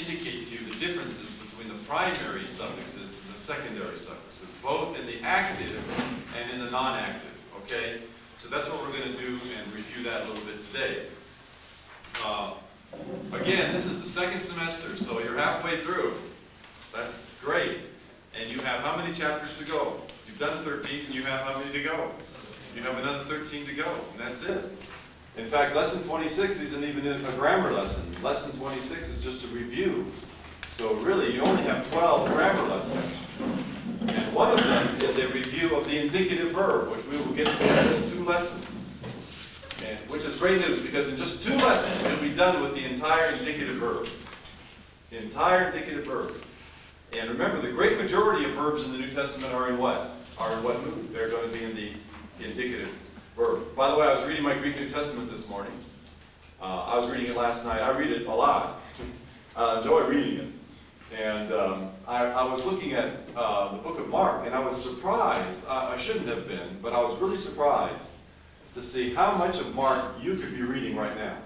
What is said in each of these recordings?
indicate to you the differences between the primary suffixes and the secondary suffixes, both in the active and in the non-active, okay? So that's what we're going to do and review that a little bit today. Again, this is the second semester, so you're halfway through. That's great. And you have how many chapters to go? You've done 13, and you have how many to go? You have another 13 to go, and that's it. In fact, lesson 26 isn't even a grammar lesson. Lesson 26 is just a review. So really, you only have 12 grammar lessons. And one of them is a review of the indicative verb, which we will get to in just 2 lessons. And, which is great news, because in just 2 lessons, you'll be done with the entire indicative verb. The entire indicative verb. And remember, the great majority of verbs in the New Testament are in what? Are in what mood? They're going to be in the indicative verb. By the way, I was reading my Greek New Testament this morning. I was reading it last night. I read it a lot. I enjoy reading it. And I was looking at the book of Mark, and I was surprised. I shouldn't have been, but I was really surprised to see how much of Mark you could be reading right now.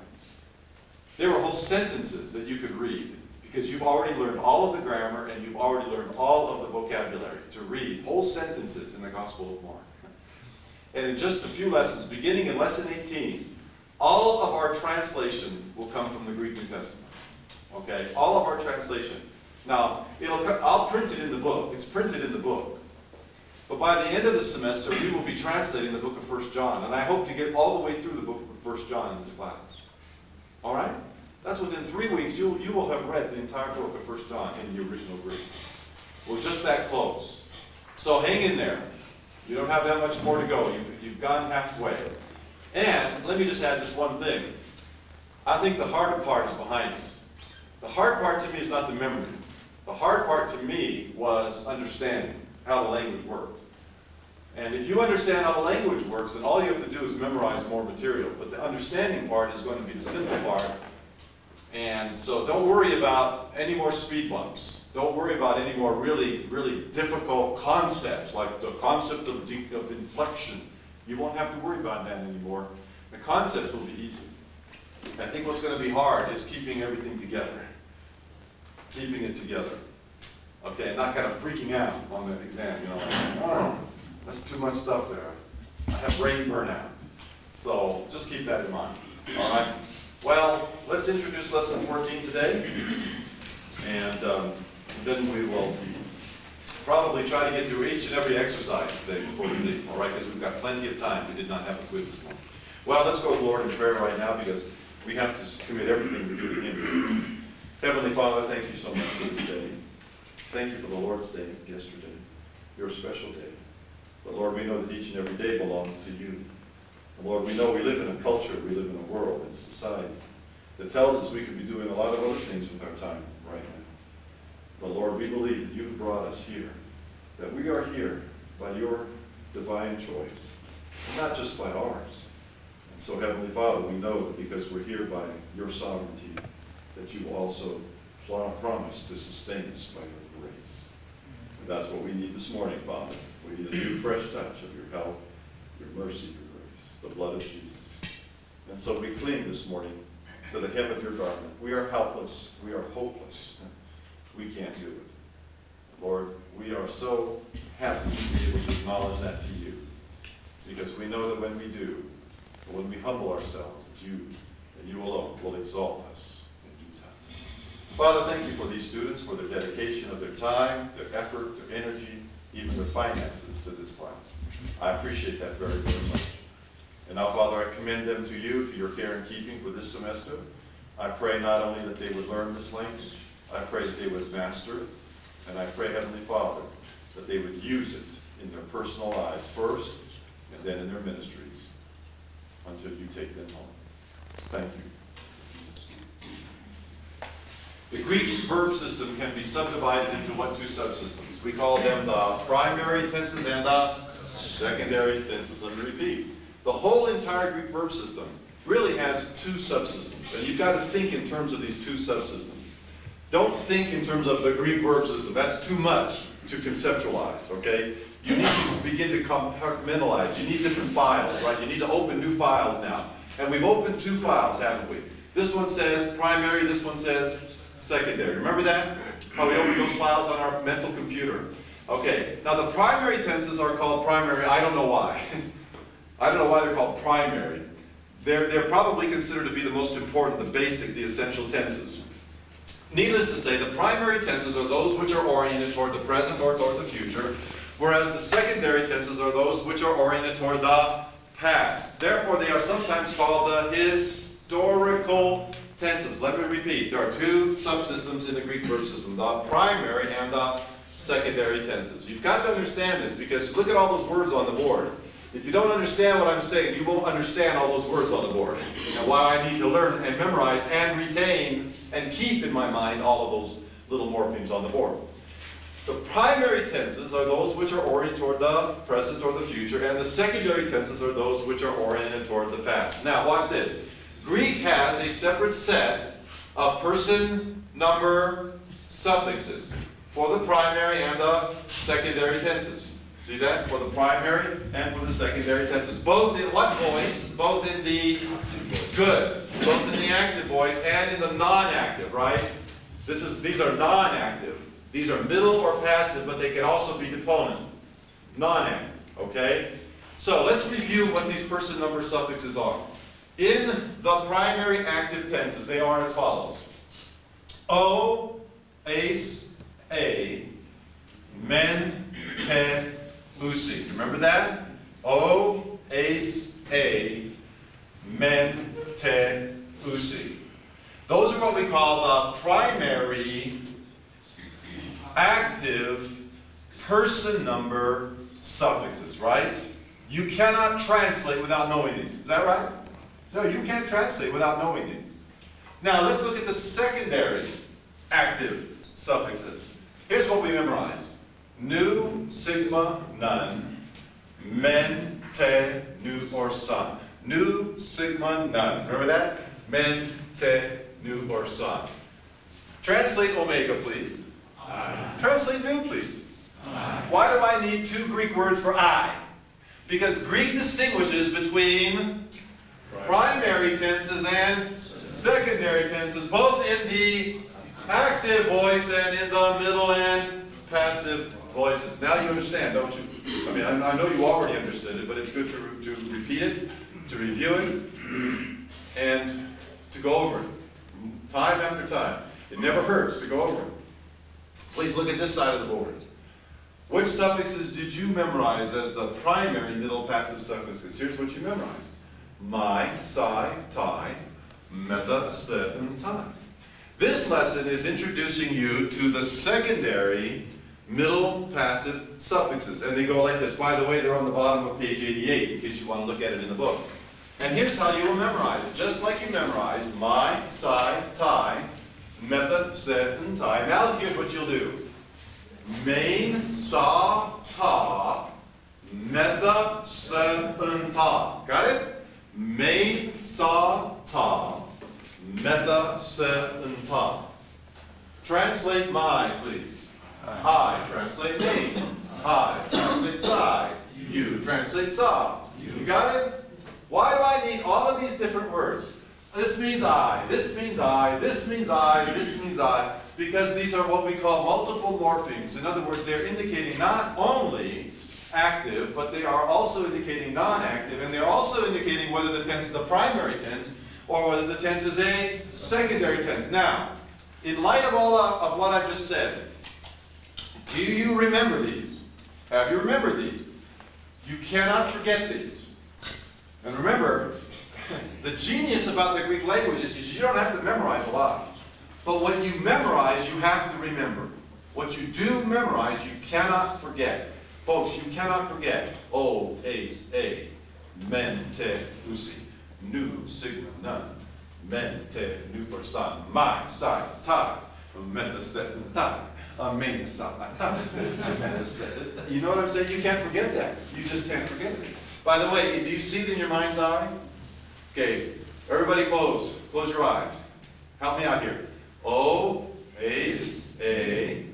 There were whole sentences that you could read, because you've already learned all of the grammar, and you've already learned all of the vocabulary to read whole sentences in the Gospel of Mark. And in just a few lessons, beginning in lesson 18, all of our translation will come from the Greek New Testament. Okay? All of our translation. Now, I'll print it in the book. It's printed in the book. But by the end of the semester, we will be translating the book of 1 John. And I hope to get all the way through the book of 1 John in this class. All right? That's within 3 weeks, you will have read the entire book of 1 John in the original Greek. We're just that close. So hang in there. You don't have that much more to go. You've gone halfway. And let me just add this one thing. I think the harder part is behind us. The hard part to me is not the memory. The hard part to me was understanding how the language worked. And if you understand how the language works, then all you have to do is memorize more material. But the understanding part is going to be the simple part. And so don't worry about any more speed bumps. Don't worry about any more really, really difficult concepts, like the concept of inflection. You won't have to worry about that anymore. The concepts will be easy. I think what's going to be hard is keeping everything together. Keeping it together. Okay, not kind of freaking out on the exam, you know, like, oh, that's too much stuff there. I have brain burnout. So just keep that in mind. All right? Well, let's introduce lesson 14 today. And then we will probably try to get through each and every exercise today before we leave. All right? Because we've got plenty of time. We did not have a quiz this morning. Well, let's go to the Lord in prayer right now, because we have to commit everything we do to Him. Heavenly Father, thank you so much for this day. Thank you for the Lord's Day yesterday, your special day. But Lord, we know that each and every day belongs to you. And Lord, we know we live in a culture, we live in a world, in a society that tells us we could be doing a lot of other things with our time right now. But Lord, we believe that you've brought us here, that we are here by your divine choice, and not just by ours. And so, Heavenly Father, we know that because we're here by your sovereignty, that you also promise to sustain us by your grace. And that's what we need this morning, Father. We need a new fresh touch of your help, your mercy, your grace, the blood of Jesus. And so we cling this morning to the hem of your garment. We are helpless. We are hopeless. We can't do it. Lord, we are so happy to be able to acknowledge that to you, because we know that when we do, when we humble ourselves, that you and you alone will exalt us in due time. Father, thank you for these students, for their dedication of their time, their effort, their energy, even their finances to this class. I appreciate that very, very much. And now, Father, I commend them to you, to your care and keeping for this semester. I pray not only that they would learn this language, I pray that they would master it, and I pray, Heavenly Father, that they would use it in their personal lives first, and then in their ministries, until you take them home. Thank you. The Greek verb system can be subdivided into what 2 subsystems? We call them the primary tenses and the secondary tenses. Let me repeat. The whole entire Greek verb system really has 2 subsystems, and you've got to think in terms of these 2 subsystems. Don't think in terms of the Greek verb system. That's too much to conceptualize, okay? You need to begin to compartmentalize. You need different files, right? You need to open new files now. And we've opened 2 files, haven't we? This one says primary, this one says secondary. Remember that? How we open those files on our mental computer. Okay, now the primary tenses are called primary. I don't know why. I don't know why they're called primary. They're probably considered to be the most important, the basic, the essential tenses. Needless to say, the primary tenses are those which are oriented toward the present or toward the future, whereas the secondary tenses are those which are oriented toward the past. Therefore, they are sometimes called the historical tenses. Let me repeat. There are two subsystems in the Greek verb system, the primary and the secondary tenses. You've got to understand this because look at all those words on the board. If you don't understand what I'm saying, you won't understand all those words on the board. And why I need to learn and memorize and retain and keep in my mind all of those little morphemes on the board. The primary tenses are those which are oriented toward the present or the future, and the secondary tenses are those which are oriented toward the past. Now, watch this. Greek has a separate set of person, number, suffixes for the primary and the secondary tenses. See that? For the primary and for the secondary tenses. Both in what voice? Both in the good. Both in the active voice and in the non-active, right? These are non-active. These are middle or passive, but they can also be deponent. Non-active, okay? So let's review what these person number suffixes are. In the primary active tenses, they are as follows. O, ace, a, men, te, usi. Remember that? O, ace, a, men, te, usi. Those are what we call the primary active person number suffixes, right? You cannot translate without knowing these. Is that right? No, you can't translate without knowing these. Now, let's look at the secondary active suffixes. Here's what we memorized. Nu, sigma, none. Men, te, nu, or son. Nu, sigma, none. Remember that? Men, te, nu, or son. Translate omega, please. I. Translate nu, please. I. Why do I need two Greek words for I? Because Greek distinguishes between primary tenses and secondary tenses, both in the active voice and in the middle and passive voices. Now you understand, don't you? I mean, I know you already understood it, but it's good to repeat it, to review it, and to go over it time after time. It never hurts to go over it. Please look at this side of the board. Which suffixes did you memorize as the primary middle passive suffixes? Here's what you memorized. My, psi, tai, metha, ste, and tai. This lesson is introducing you to the secondary middle passive suffixes. And they go like this. By the way, they're on the bottom of page 88 in case you want to look at it in the book. And here's how you will memorize it. Just like you memorized my, psi, tai, metha, ste, and tai. Now here's what you'll do. Main, sa, ta, metha, ste, and ta. Got it? Me, sa, ta, metha, se, and ta. Translate my, please. I. Translate me. I. Translate psi. You. Translate sa. You got it? Why do I need all of these different words? This means I. This means I. This means I. This means I. Because these are what we call multiple morphemes. In other words, they're indicating not only active, but they are also indicating non-active, and they're also indicating whether the tense is a primary tense or whether the tense is a secondary tense. Now, in light of all of what I've just said, do you remember these? Have you remembered these? You cannot forget these. And remember, the genius about the Greek language is you don't have to memorize a lot. But what you memorize, you have to remember. What you do memorize, you cannot forget. Folks, you cannot forget O, ace, a, men, te, usi, nu, sigma, none, men, te, nu, or son, my, psi, tai, metha, ste, tai, amen, sa, tai, metha, ste. You know what I'm saying? You can't forget that. You just can't forget it. By the way, do you see it in your mind's eye? Okay, everybody close your eyes. Help me out here. O, ace, a,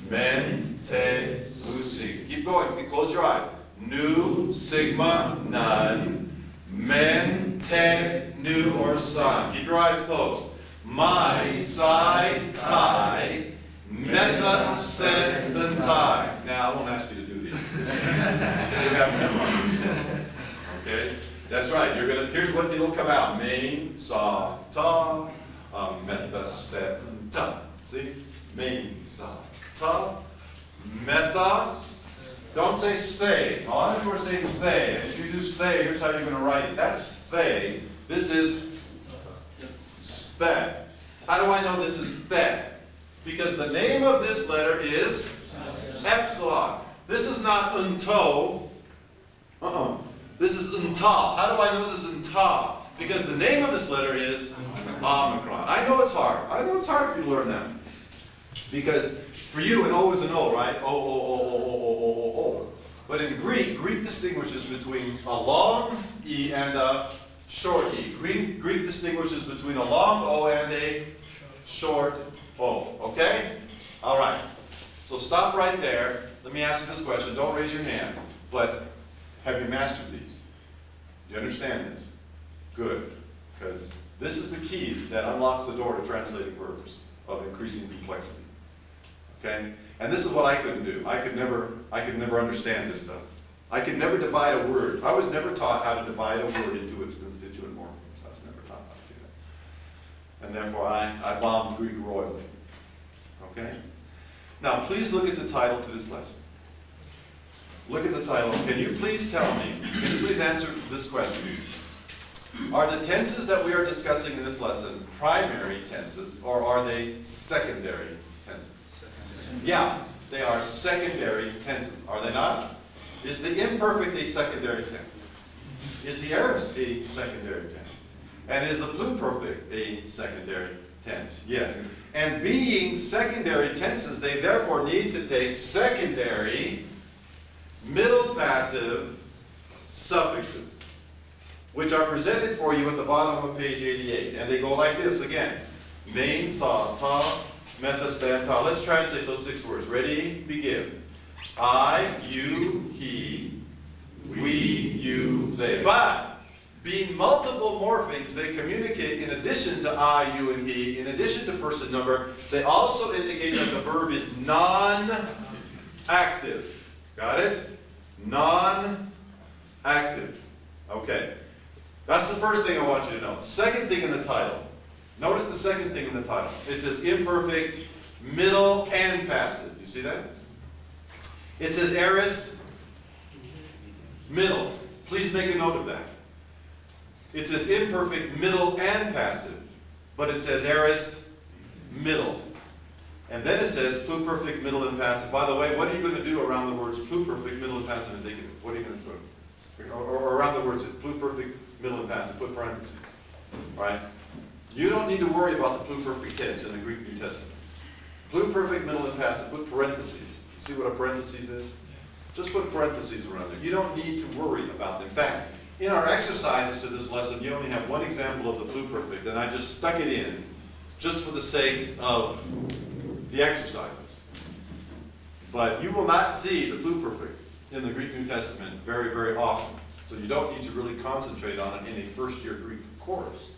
men, te, usi. Keep going. Close your eyes. Nu, sigma, none. Men, te, nu, or son. Keep your eyes closed. mai, sai, tai, metha, sed, and tai. Now, I won't ask you to do these. You have memorized. Okay? That's right. You're gonna. Here's what it'll come out: main, sa, ta, metha, sed, and ta. See? Main, sa, ta, metha. Don't say stay. A lot of you are saying stay. And if you do stay, here's how you're going to write it. That's stay. This is stay. How do I know this is stay? Because the name of this letter is epsilon. This is not unto. This is unta. How do I know this is unta? Because the name of this letter is omicron. I know it's hard. I know it's hard for you to learn that. Because for you, an O is an O, right? O, O, O, O, O, O, O, O. But in Greek, Greek distinguishes between a long E and a short E. Greek distinguishes between a long O and a short O. Okay? All right. So stop right there. Let me ask you this question. Don't raise your hand. But have you mastered these? Do you understand this? Good. Because this is the key that unlocks the door to translating verbs of increasing complexity. Okay? And this is what I couldn't do. I could never understand this stuff. I could never divide a word. I was never taught how to divide a word into its constituent morphemes. I was never taught how to do that. And therefore, I bombed Greek royally. Okay? Now, please look at the title to this lesson. Look at the title. Can you please tell me, can you please answer this question? Are the tenses that we are discussing in this lesson primary tenses, or are they secondary tenses? Yeah, they are secondary tenses, are they not? Is the imperfect a secondary tense? Is the aorist a secondary tense? And is the pluperfect a secondary tense? Yes. And being secondary tenses, they therefore need to take secondary middle passive suffixes, which are presented for you at the bottom of page 88. And they go like this again. Main, sa, ta, metha, stan, ta. Let's translate those 6 words. Ready? Begin. I, you, he, we, you, they. But, being multiple morphemes, they communicate in addition to I, you, and he, in addition to person number, they also indicate that the verb is non-active. Got it? Non-active. Okay. That's the first thing I want you to know. Second thing in the title. Notice the second thing in the title. It says imperfect, middle, and passive. You see that? It says aorist, middle. Please make a note of that. It says imperfect, middle, and passive. But it says aorist, middle. And then it says pluperfect, middle, and passive. By the way, what are you going to do around the words pluperfect, middle, and passive indicative? What are you going to put? Or around the words pluperfect, middle, and passive, put parentheses. Right? You don't need to worry about the pluperfect tense in the Greek New Testament. Pluperfect, middle, and passive, put parentheses. See what a parentheses is? Just put parentheses around there. You don't need to worry about them. In fact, in our exercises to this lesson, you only have one example of the pluperfect, and I just stuck it in just for the sake of the exercises. But you will not see the pluperfect in the Greek New Testament very, very often. So you don't need to really concentrate on it in a first-year Greek course.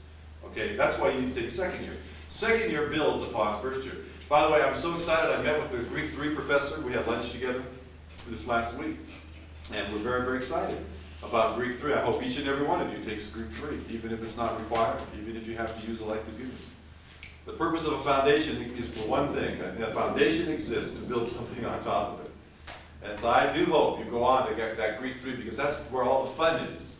Okay, that's why you need to take second year. Second year builds upon first year. By the way, I'm so excited. I met with the Greek 3 professor. We had lunch together this last week. And we're very, very excited about Greek 3. I hope each and every one of you takes Greek 3, even if it's not required, even if you have to use elective units. The purpose of a foundation is for one thing. A foundation exists to build something on top of it. And so I do hope you go on to get that Greek 3, because that's where all the fun is.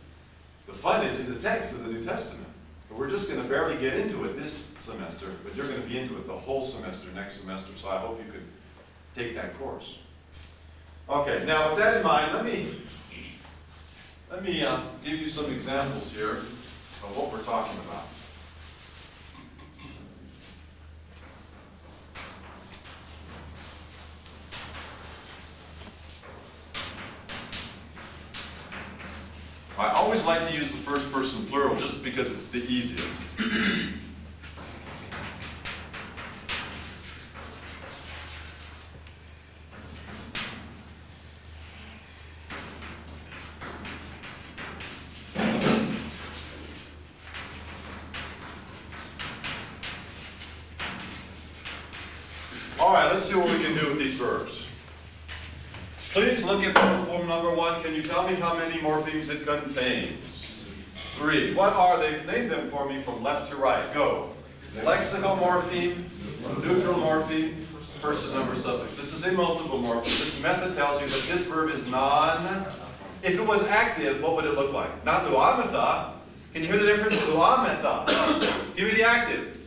The fun is in the text of the New Testament. But we're just going to barely get into it this semester, but you're going to be into it the whole semester next semester, so I hope you could take that course. Okay, now with that in mind, let me give you some examples here of what we're talking about. I always like to use the first person plural just because it's the easiest. All right, let's see what we can do with these verbs. Please look at verb form number 1. Can you tell me how many morphemes it contains? 3. What are they? Name them for me from left to right. Go. Lexical morpheme, neutral morpheme, person, number, suffix. This is a multiple morpheme. This method tells you that this verb is non. If it was active, what would it look like? Not luametha. Can you hear the difference? Luametha. Give me the active.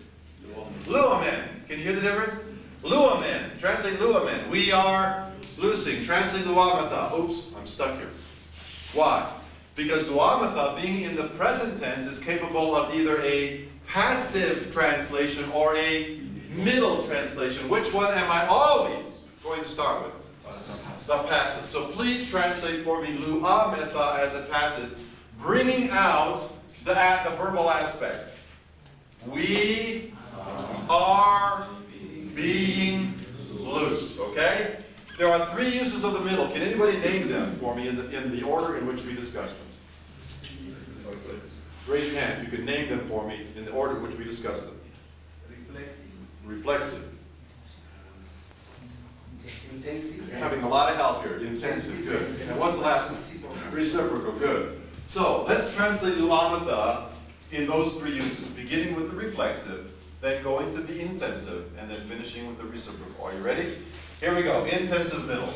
Luamen. Can you hear the difference? Luamen. Translate luamen. We are loosing. Translate luametha. Oops, I'm stuck here. Why? Because luametha, being in the present tense, is capable of either a passive translation or a middle translation. Which one am I always going to start with? The passive. So please translate for me luametha as a passive, bringing out the verbal aspect. We are being loosed. Okay? There are 3 uses of the middle. Can anybody name them for me in the order in which we discussed them? Raise your hand if you can name them for me in the order in which we discussed them. Reflexive. Intensive. You're having a lot of help here. Intensive, good. And what's the last one? Reciprocal, good. So let's translate luametha in those 3 uses, beginning with the reflexive, then going to the intensive, and then finishing with the reciprocal. Are you ready? Here we go. Intensive middle.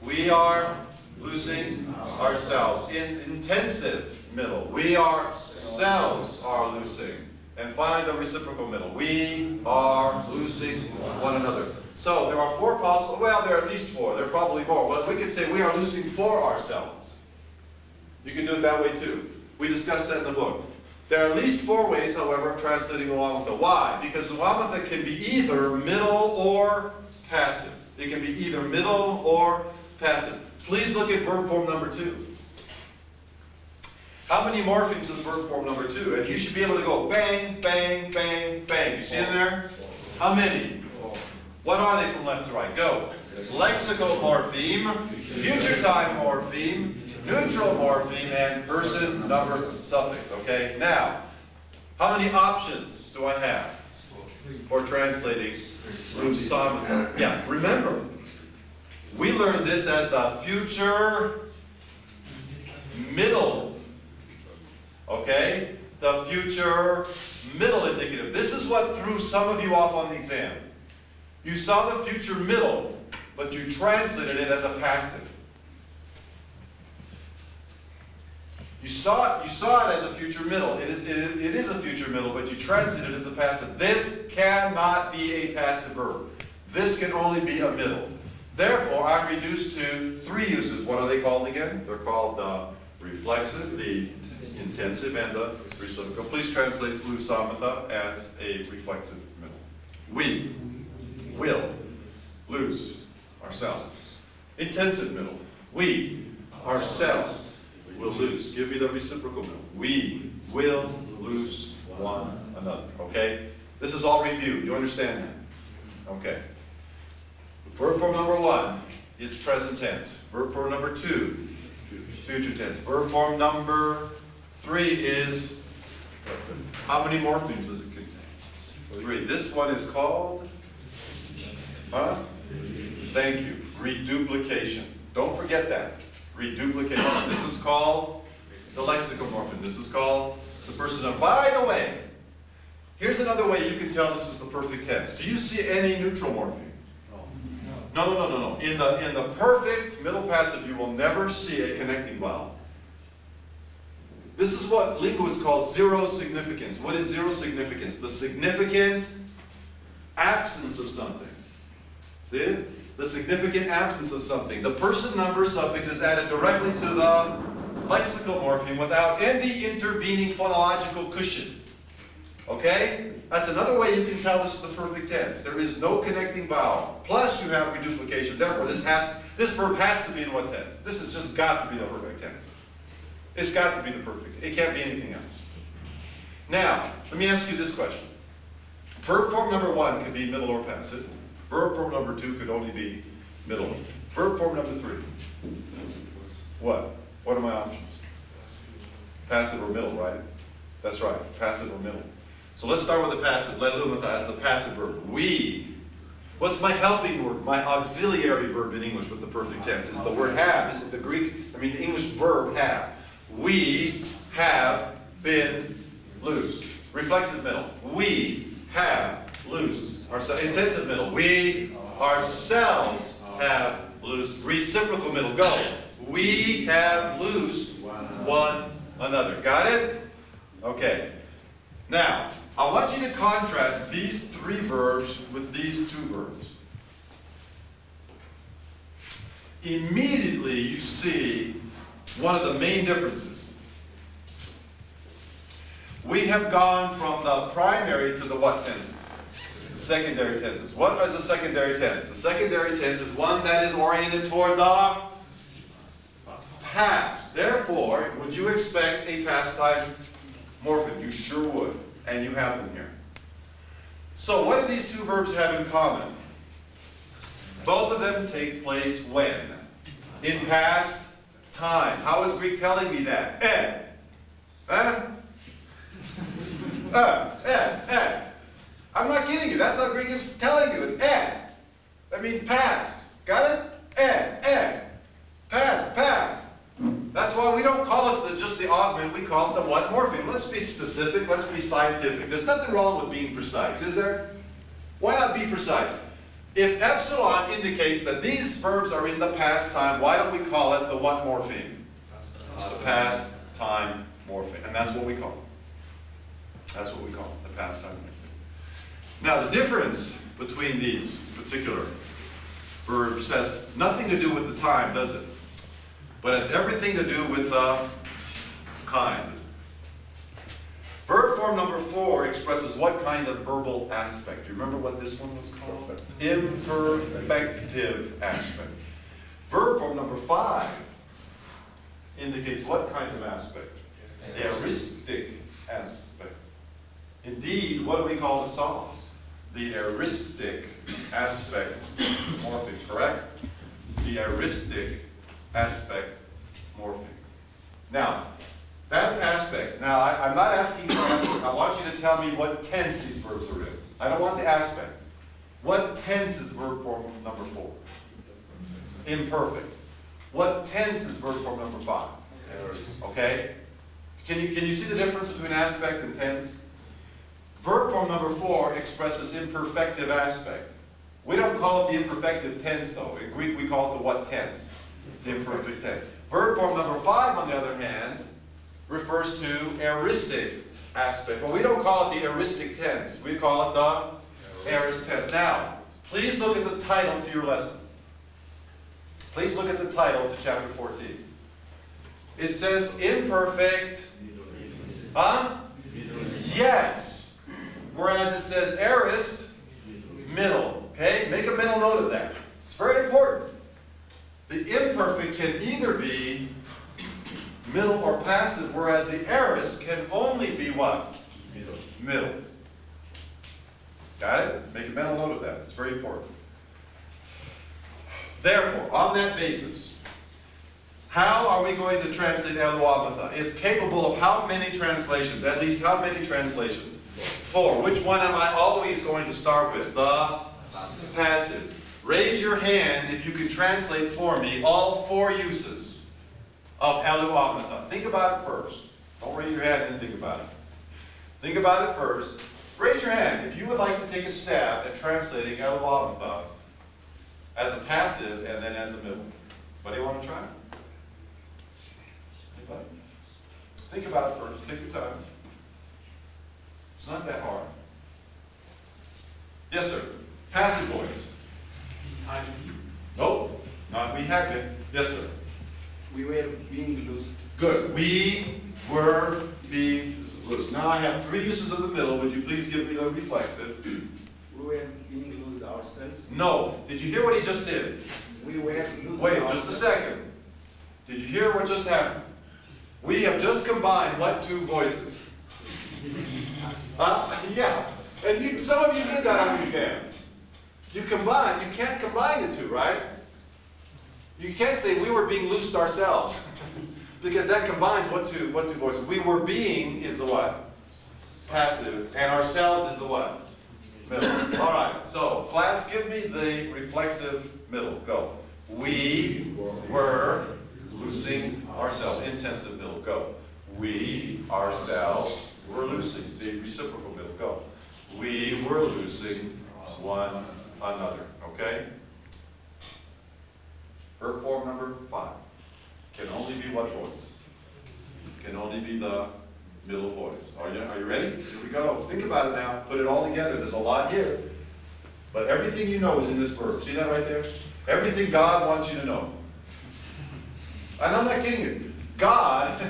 We are loosing ourselves. In intensive middle, we ourselves are loosing. And finally, the reciprocal middle. We are loosing one another. So there are 4 possible, well, there are at least 4. There are probably more. Well, we could say we are loosing for ourselves. You can do it that way too. We discussed that in the book. There are at least 4 ways, however, of translating luametha. Why? Because luametha can be either middle or passive. It can be either middle or passive. Please look at verb form number 2. How many morphemes is verb form number 2? And you should be able to go bang, bang, bang, bang. You see them there? How many? What are they from left to right? Go. Lexical morpheme, future time morpheme, neutral morpheme, and person, number, suffix. Okay? Now, how many options do I have for translating luametha? Yeah, remember, we learned this as the future middle. Okay? The future middle indicative. This is what threw some of you off on the exam. You saw the future middle, but you translated it as a passive. You saw it as a future middle. It is a future middle, but you translated it as a passive. This cannot be a passive verb. This can only be a middle. Therefore, I'm reduced to 3 uses. What are they called again? They're called the reflexive, the intensive, and the reciprocal. Please translate luametha as a reflexive middle. We will lose ourselves. Intensive middle. We ourselves will lose. Give me the reciprocal middle. We will lose one another. Okay? This is all review. You understand that? Okay. Verb form number 1 is present tense. Verb form number 2, future tense. Verb form number 3 is, how many morphemes does it contain? 3. This one is called, thank you, reduplication. Don't forget that. Reduplication. This is called the lexical morpheme. This is called the person of. By the way, here's another way you can tell this is the perfect tense. Do you see any neutral morpheme? No. In the perfect middle passive, you will never see a connecting vowel. This is what linguists call zero significance. What is zero significance? The significant absence of something. See it? The significant absence of something. The person, number, suffix is added directly to the lexical morpheme without any intervening phonological cushion. Okay? That's another way you can tell this is the perfect tense. There is no connecting vowel. Plus you have reduplication. Therefore, this verb has to be in what tense? This has just got to be the perfect tense. It's got to be the perfect. It can't be anything else. Now, let me ask you this question. Verb form number 1 could be middle or passive. Verb form number 2 could only be middle. Verb form number 3. What? What are my options? Passive or middle, right? That's right. Passive or middle. So let's start with the passive. Let luametha as the passive verb. We What's my helping word? My auxiliary verb in English with the perfect tense is the word have. Isn't the the English verb have. We have been loosed. Reflexive middle. We have loosed. Intensive middle. We ourselves have loosed. Reciprocal middle. Go. We have loosed one another. Got it? Okay. Now, I want you to contrast these three verbs with these two verbs. Immediately you see one of the main differences. We have gone from the primary to the what tenses? The secondary tenses. What is a secondary tense? The secondary tense is one that is oriented toward the past. Therefore, would you expect a past time morpheme? You sure would. And you have them here. So what do these two verbs have in common? Both of them take place when? In past time. How is Greek telling me that? I'm not kidding you. That's how Greek is telling you. It's That means past. Got it? Past, past. That's why we don't call it just the augment, we call it the what morpheme. Let's be specific, let's be scientific. There's nothing wrong with being precise, is there? Why not be precise? If epsilon indicates that these verbs are in the past time, why don't we call it the what morpheme? The past time morpheme. And that's what we call it. That's what we call it, the past time morpheme. Now the difference between these particular verbs has nothing to do with the time, does it? But has everything to do with the kind. Verb form number 4 expresses what kind of verbal aspect? Do you remember what this one was called? Imperfective aspect. Verb form number 5 indicates what kind of aspect? Aoristic aspect. Indeed, what do we call the sauce? The aoristic aspect morpheme, correct? The aoristic aspect morpheme. Now, that's aspect. Now, I'm not asking for aspect. I want you to tell me what tense these verbs are in. I don't want the aspect. What tense is verb form number 4? Imperfect. What tense is verb form number 5? Okay? Can you see the difference between aspect and tense? Verb form number 4 expresses imperfective aspect. We don't call it the imperfective tense, though. In Greek, we call it the what tense? Imperfect tense. Verb form number 5, on the other hand, refers to aoristic aspect. But we don't call it the aoristic tense. We call it the aorist tense. Now, please look at the title to your lesson. Please look at the title to chapter 14. It says imperfect. Yes. Whereas it says aorist, middle. Okay? Make a mental note of that. It's very important. The imperfect can either be middle or passive, whereas the aorist can only be what? Middle. Got it? Make a mental note of that. It's very important. Therefore, on that basis, how are we going to translate Eluabatha? It's capable of how many translations? At least how many translations? 4. Which one am I always going to start with? The passive. Raise your hand if you can translate for me all 4 uses of Eluabatha. Think about it first. Don't raise your hand and think about it. Think about it first. Raise your hand if you would like to take a stab at translating Eluabatha as a passive and then as a middle. Anybody want to try? Anybody? Think about it first. Take your time. It's not that hard. Yes, sir. Passive voice. Nope. Not we have been. Yes, sir. We were being loose. Good. We were being loose. Now I have 3 uses of the middle. Would you please give me the reflexive? We were being loose ourselves. No. Did you hear what he just did? We were loose. Wait, just a second. Did you hear what just happened? We have just combined what 2 voices? Yeah. And some of you did that on the exam. You can't combine the 2, right? You can't say we were being loosed ourselves. Because that combines what two voices. We were being is the what? Passive. And ourselves is the what? middle. All right, so class, give me the reflexive middle. Go. We were losing ourselves. Intensive middle. Go. We ourselves were losing. The reciprocal middle. Go. We were losing one another. Okay? Verb form number 5. Can only be what voice? Can only be the middle voice. Are you ready? Here we go. Think about it now. Put it all together. There's a lot here. But everything you know is in this verb. See that right there? Everything God wants you to know. And I'm not kidding you. God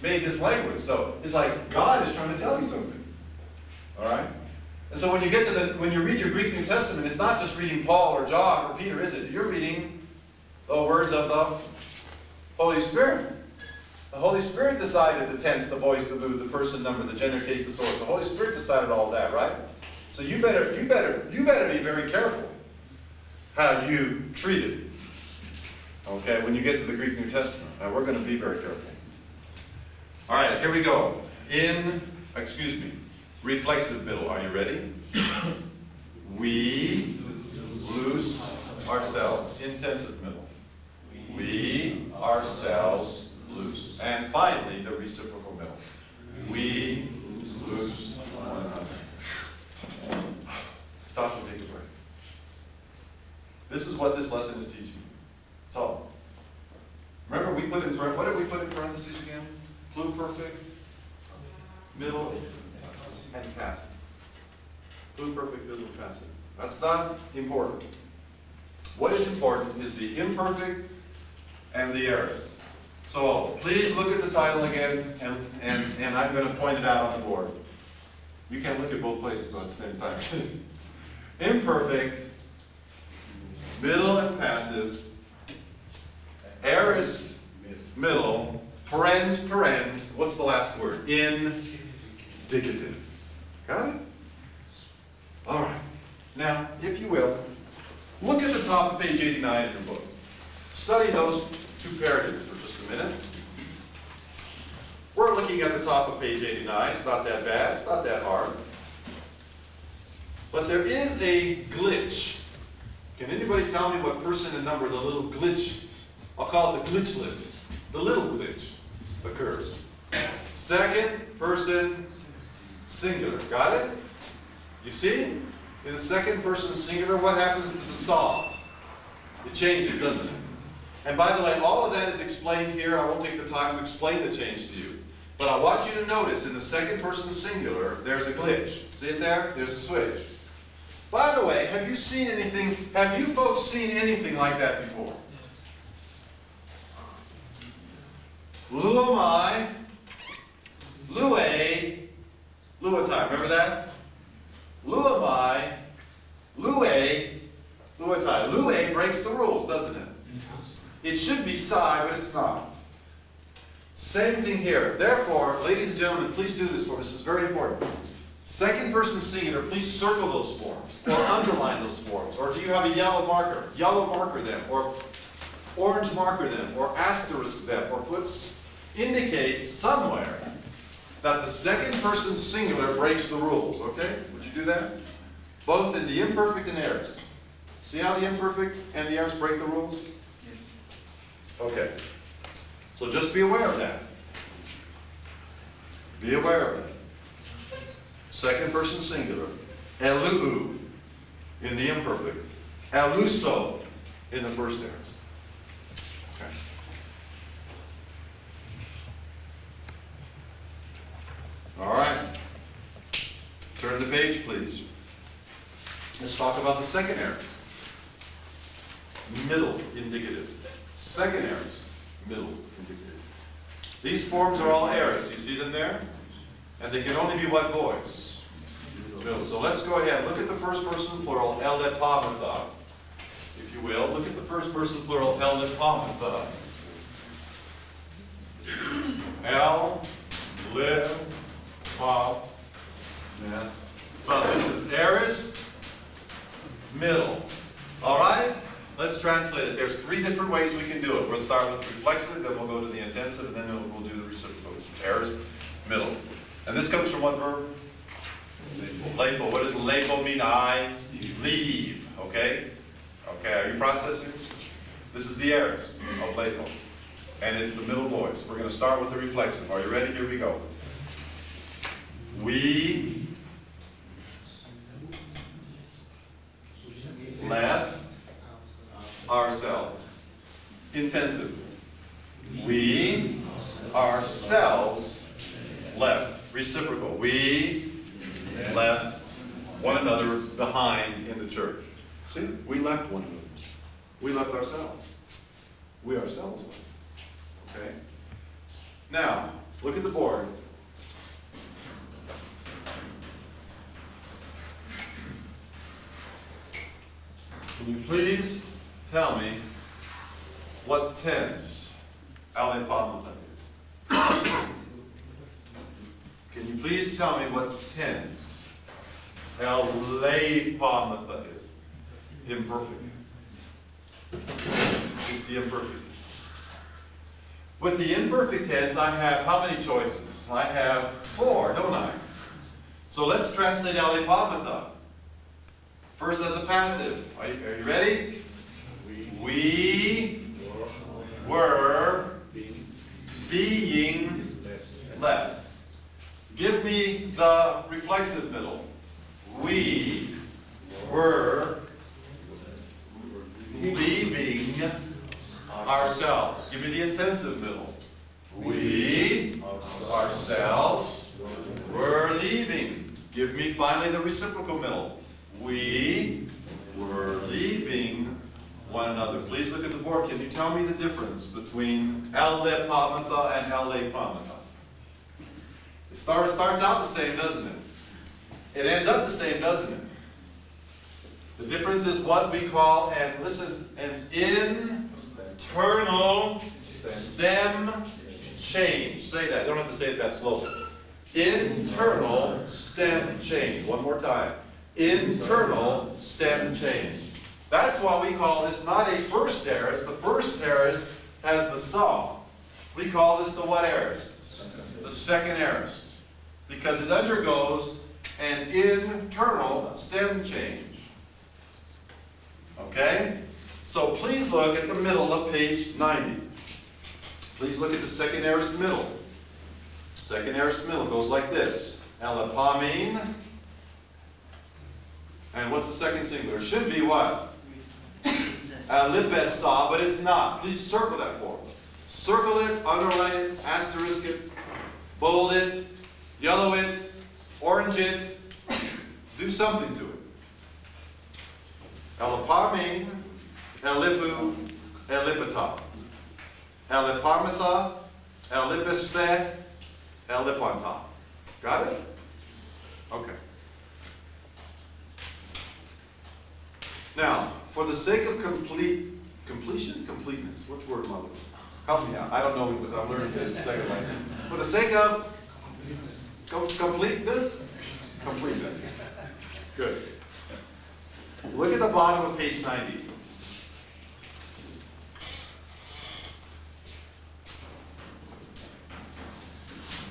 made this language. So it's like God is trying to tell you something. All right? And so when you get to when you read your Greek New Testament, it's not just reading Paul or John or Peter, is it? You're reading the words of the Holy Spirit. The Holy Spirit decided the tense, the voice, the mood, the person number, the gender, case, the source. The Holy Spirit decided all that, right? So you better be very careful how you treat it. Okay, when you get to the Greek New Testament. Now we're going to be very careful. All right, here we go. Reflexive middle. Are you ready? We lose ourselves. Intensive middle. We ourselves lose. And finally, the reciprocal middle. We lose one another. Stop and take a break. This is what this lesson is teaching. That's all. Remember, what did we put in parentheses again? Pluperfect, middle, and passive. Pluperfect, middle, and passive. That's not important. What is important is the imperfect and the aorist. So please look at the title again, and I'm going to point it out on the board. You can look at both places though at the same time. Imperfect, middle and passive, aorist, middle, parens, what's the last word? Indicative. Got it? All right. Now, if you will, look at the top of page 89 in your book. Study those two paragraphs for just a minute. We're looking at the top of page 89. It's not that bad. It's not that hard. But there is a glitch. Can anybody tell me what person and number the little glitch, I'll call it the glitchlet, the little glitch occurs? Second person singular. Got it? You see? In the second person singular, what happens to the saw? It changes, doesn't it? And by the way, all of that is explained here. I won't take the time to explain the change to you. But I want you to notice in the second person singular, there's a glitch. See it there? There's a switch. By the way, have you folks seen anything like that before? Luomai, Lue, Luatai. Remember that? Luomai, Lue, Luatai. Lue breaks the rules, doesn't it? It should be psi, but it's not. Same thing here. Therefore, ladies and gentlemen, please do this for me. This is very important. Second person singular, please circle those forms, or underline those forms. Or do you have a yellow marker? Yellow marker them, or orange marker them, or asterisk them, or indicate somewhere that the second person singular breaks the rules, okay? Would you do that? Both in the imperfect and aorist. See how the imperfect and the aorist break the rules? Okay. So just be aware of that. Be aware of it. Second person singular. Eluu in the imperfect. Eluso in the first aorist. Okay. All right. Turn the page, please. Let's talk about the second aorist. Middle indicative. Second aorist. Middle indicative. These forms are all aorist. You see them there? And they can only be what voice? Middle. So let's go ahead. Look at the first person plural, elepamata, if you will. Look at the first person plural, elepamata. El, lip, pop. Yeah. So this is aorist, middle. All right? Let's translate it. There's 3 different ways we can do it. We'll start with reflexive, then we'll go to the intensive, and then we'll do the reciprocal. This is aorist, middle. And this comes from what verb? Lepo. What does lepo mean? I leave. Okay? Okay, are you processing? This is the aorist of lepo. And it's the middle voice. We're going to start with the reflexive. Are you ready? Here we go. We left ourselves. Intensive. We ourselves left. Reciprocal. We left one another behind in the church. See? We left one another. We left ourselves. We ourselves left. Okay? Now, look at the board. Can you please tell me what tense alipamata is? Can you please tell me what tense alipamata is? Imperfect. It's the imperfect. With the imperfect tense, I have how many choices? I have 4, don't I? So let's translate alipamata. First as a passive. Are you ready? We were being left. Give me the reflexive middle. We were leaving ourselves. Give me the intensive middle. We ourselves were leaving. Give me finally the reciprocal middle. We were leaving one another. Please look at the board. Can you tell me the difference between alipamata and alipamata? It starts out the same, doesn't it? It ends up the same, doesn't it? The difference is what we call, and listen, an internal stem change. Say that. You don't have to say it that slowly. Internal stem change. One more time. Internal stem change. That's why we call this not a first aorist. The first aorist has the saw. We call this the what aorist? The second aorist. Because it undergoes an internal stem change. Okay? So please look at the middle of page 90. Please look at the second aorist middle. Second aorist middle goes like this. Alipamine. And what's the second singular? It should be what? Alipesa, but it's not. Please circle that for me. Circle it, underline it, asterisk it, bold it, yellow it, orange it. Do something to it. Alipamine, alipu, alipata. Alipamatha, alipeste, alipanta. Got it? Okay. Now, for the sake of completeness, which word am I looking for? Help me out. I don't know because I'm learning the second language. For the sake of completeness? Completeness. Good. Look at the bottom of page 90.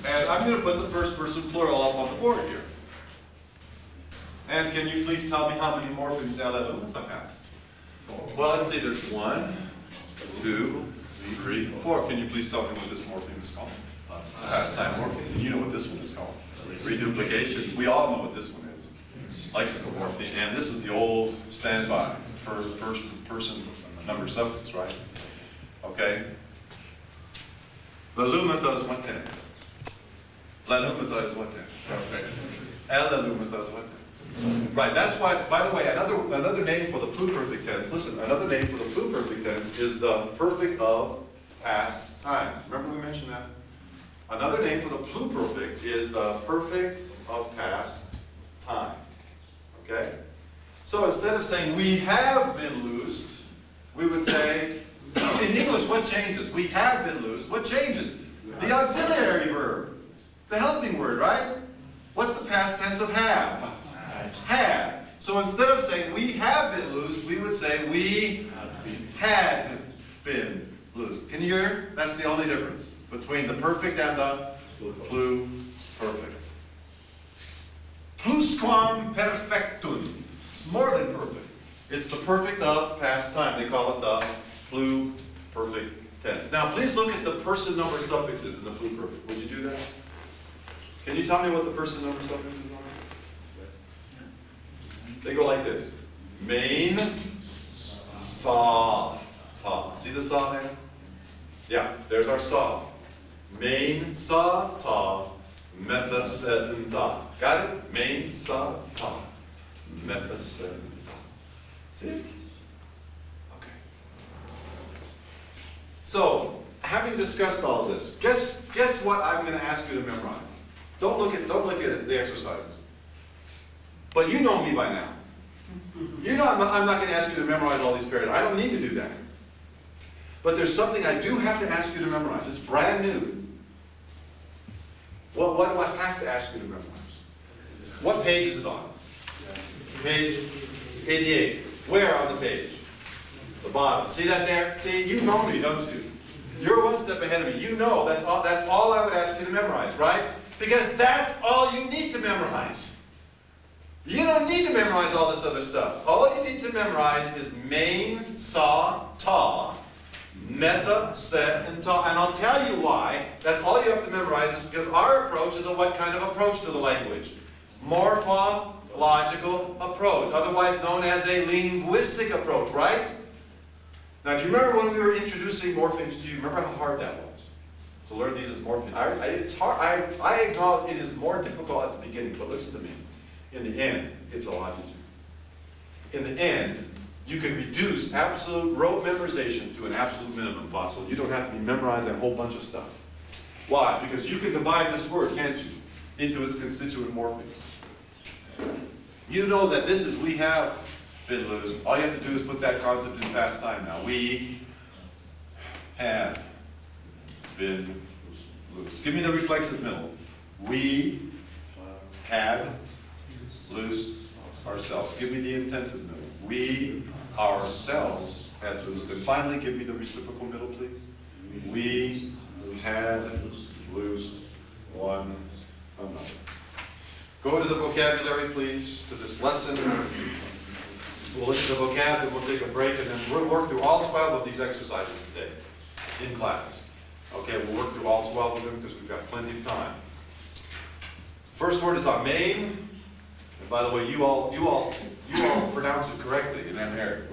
And I'm going to put the first person plural up on the board here. And can you please tell me how many morphemes alipamata has? Well, let's see. There's 1, 2, 3, 4. Can you please tell me what this morpheme is called? Pastime morpheme. You know what this one is called. Reduplication. We all know what this one is. Lexicomorpheme. And this is the old standby for person number substance, right? Okay? Velumata is what tense? Lanumata is what tense? Perfect. Elalumata is what tense? Right, that's why, by the way, another name for the pluperfect tense, listen, another name for the pluperfect tense is the perfect of past time. Remember we mentioned that? Another name for the pluperfect is the perfect of past time. Okay? So instead of saying we have been loosed, we would say, in English, what changes? We have been loosed. What changes? The auxiliary verb. The helping word, right? What's the past tense of have? Had. So instead of saying we have been loosed, we would say we had been loosed. Can you hear? That's the only difference between the perfect and the pluperfect. Plusquam perfectum. It's more than perfect. It's the perfect of past time. They call it the pluperfect tense. Now, please look at the person number suffixes in the pluperfect. Would you do that? Can you tell me what the person number suffixes are? They go like this. Main, saw, ta. See the saw there? Yeah, there's our saw. Main, saw, ta, metha, set, ta. Got it? Main, saw, ta, metha, set, ta. See? Okay. So, having discussed all this, guess what I'm going to ask you to memorize. Don't look at the exercises. But you know me by now. You know I'm not going to ask you to memorize all these periods. I don't need to do that. But there's something I do have to ask you to memorize. It's brand new. Well, what do I have to ask you to memorize? What page is it on? Page 88. Where on the page? The bottom. See that there? See, you know me, don't you? You're one step ahead of me. You know that's all I would ask you to memorize, right? Because that's all you need to memorize. You don't need to memorize all this other stuff. All you need to memorize is main, saw, ta, metha, set, and ta. And I'll tell you why. That's all you have to memorize is because our approach is a what kind of approach to the language? Morphological approach, otherwise known as a linguistic approach, right? Now, do you remember when we were introducing morphemes to you? Remember how hard that was? To learn these as morphemes. It's hard. I acknowledge it is more difficult at the beginning, but listen to me. In the end, it's a lot easier. In the end, you can reduce absolute rote memorization to an absolute minimum possible. You don't have to be memorizing a whole bunch of stuff. Why? Because you can divide this word, can't you, into its constituent morphemes. You know that this is we have been loose. All you have to do is put that concept in past time now. We have been loose. Give me the reflexive middle. We had loosed ourselves. Give me the intensive middle. We ourselves had loosed. And finally, give me the reciprocal middle, please. We had loosed one another. Go to the vocabulary, please, to this lesson. We'll look at the vocab, and we'll take a break, and then we'll work through all 12 of these exercises today in class. Okay, we'll work through all 12 of them because we've got plenty of time. First word is amen. And by the way, you all pronounce it correctly in Amharic.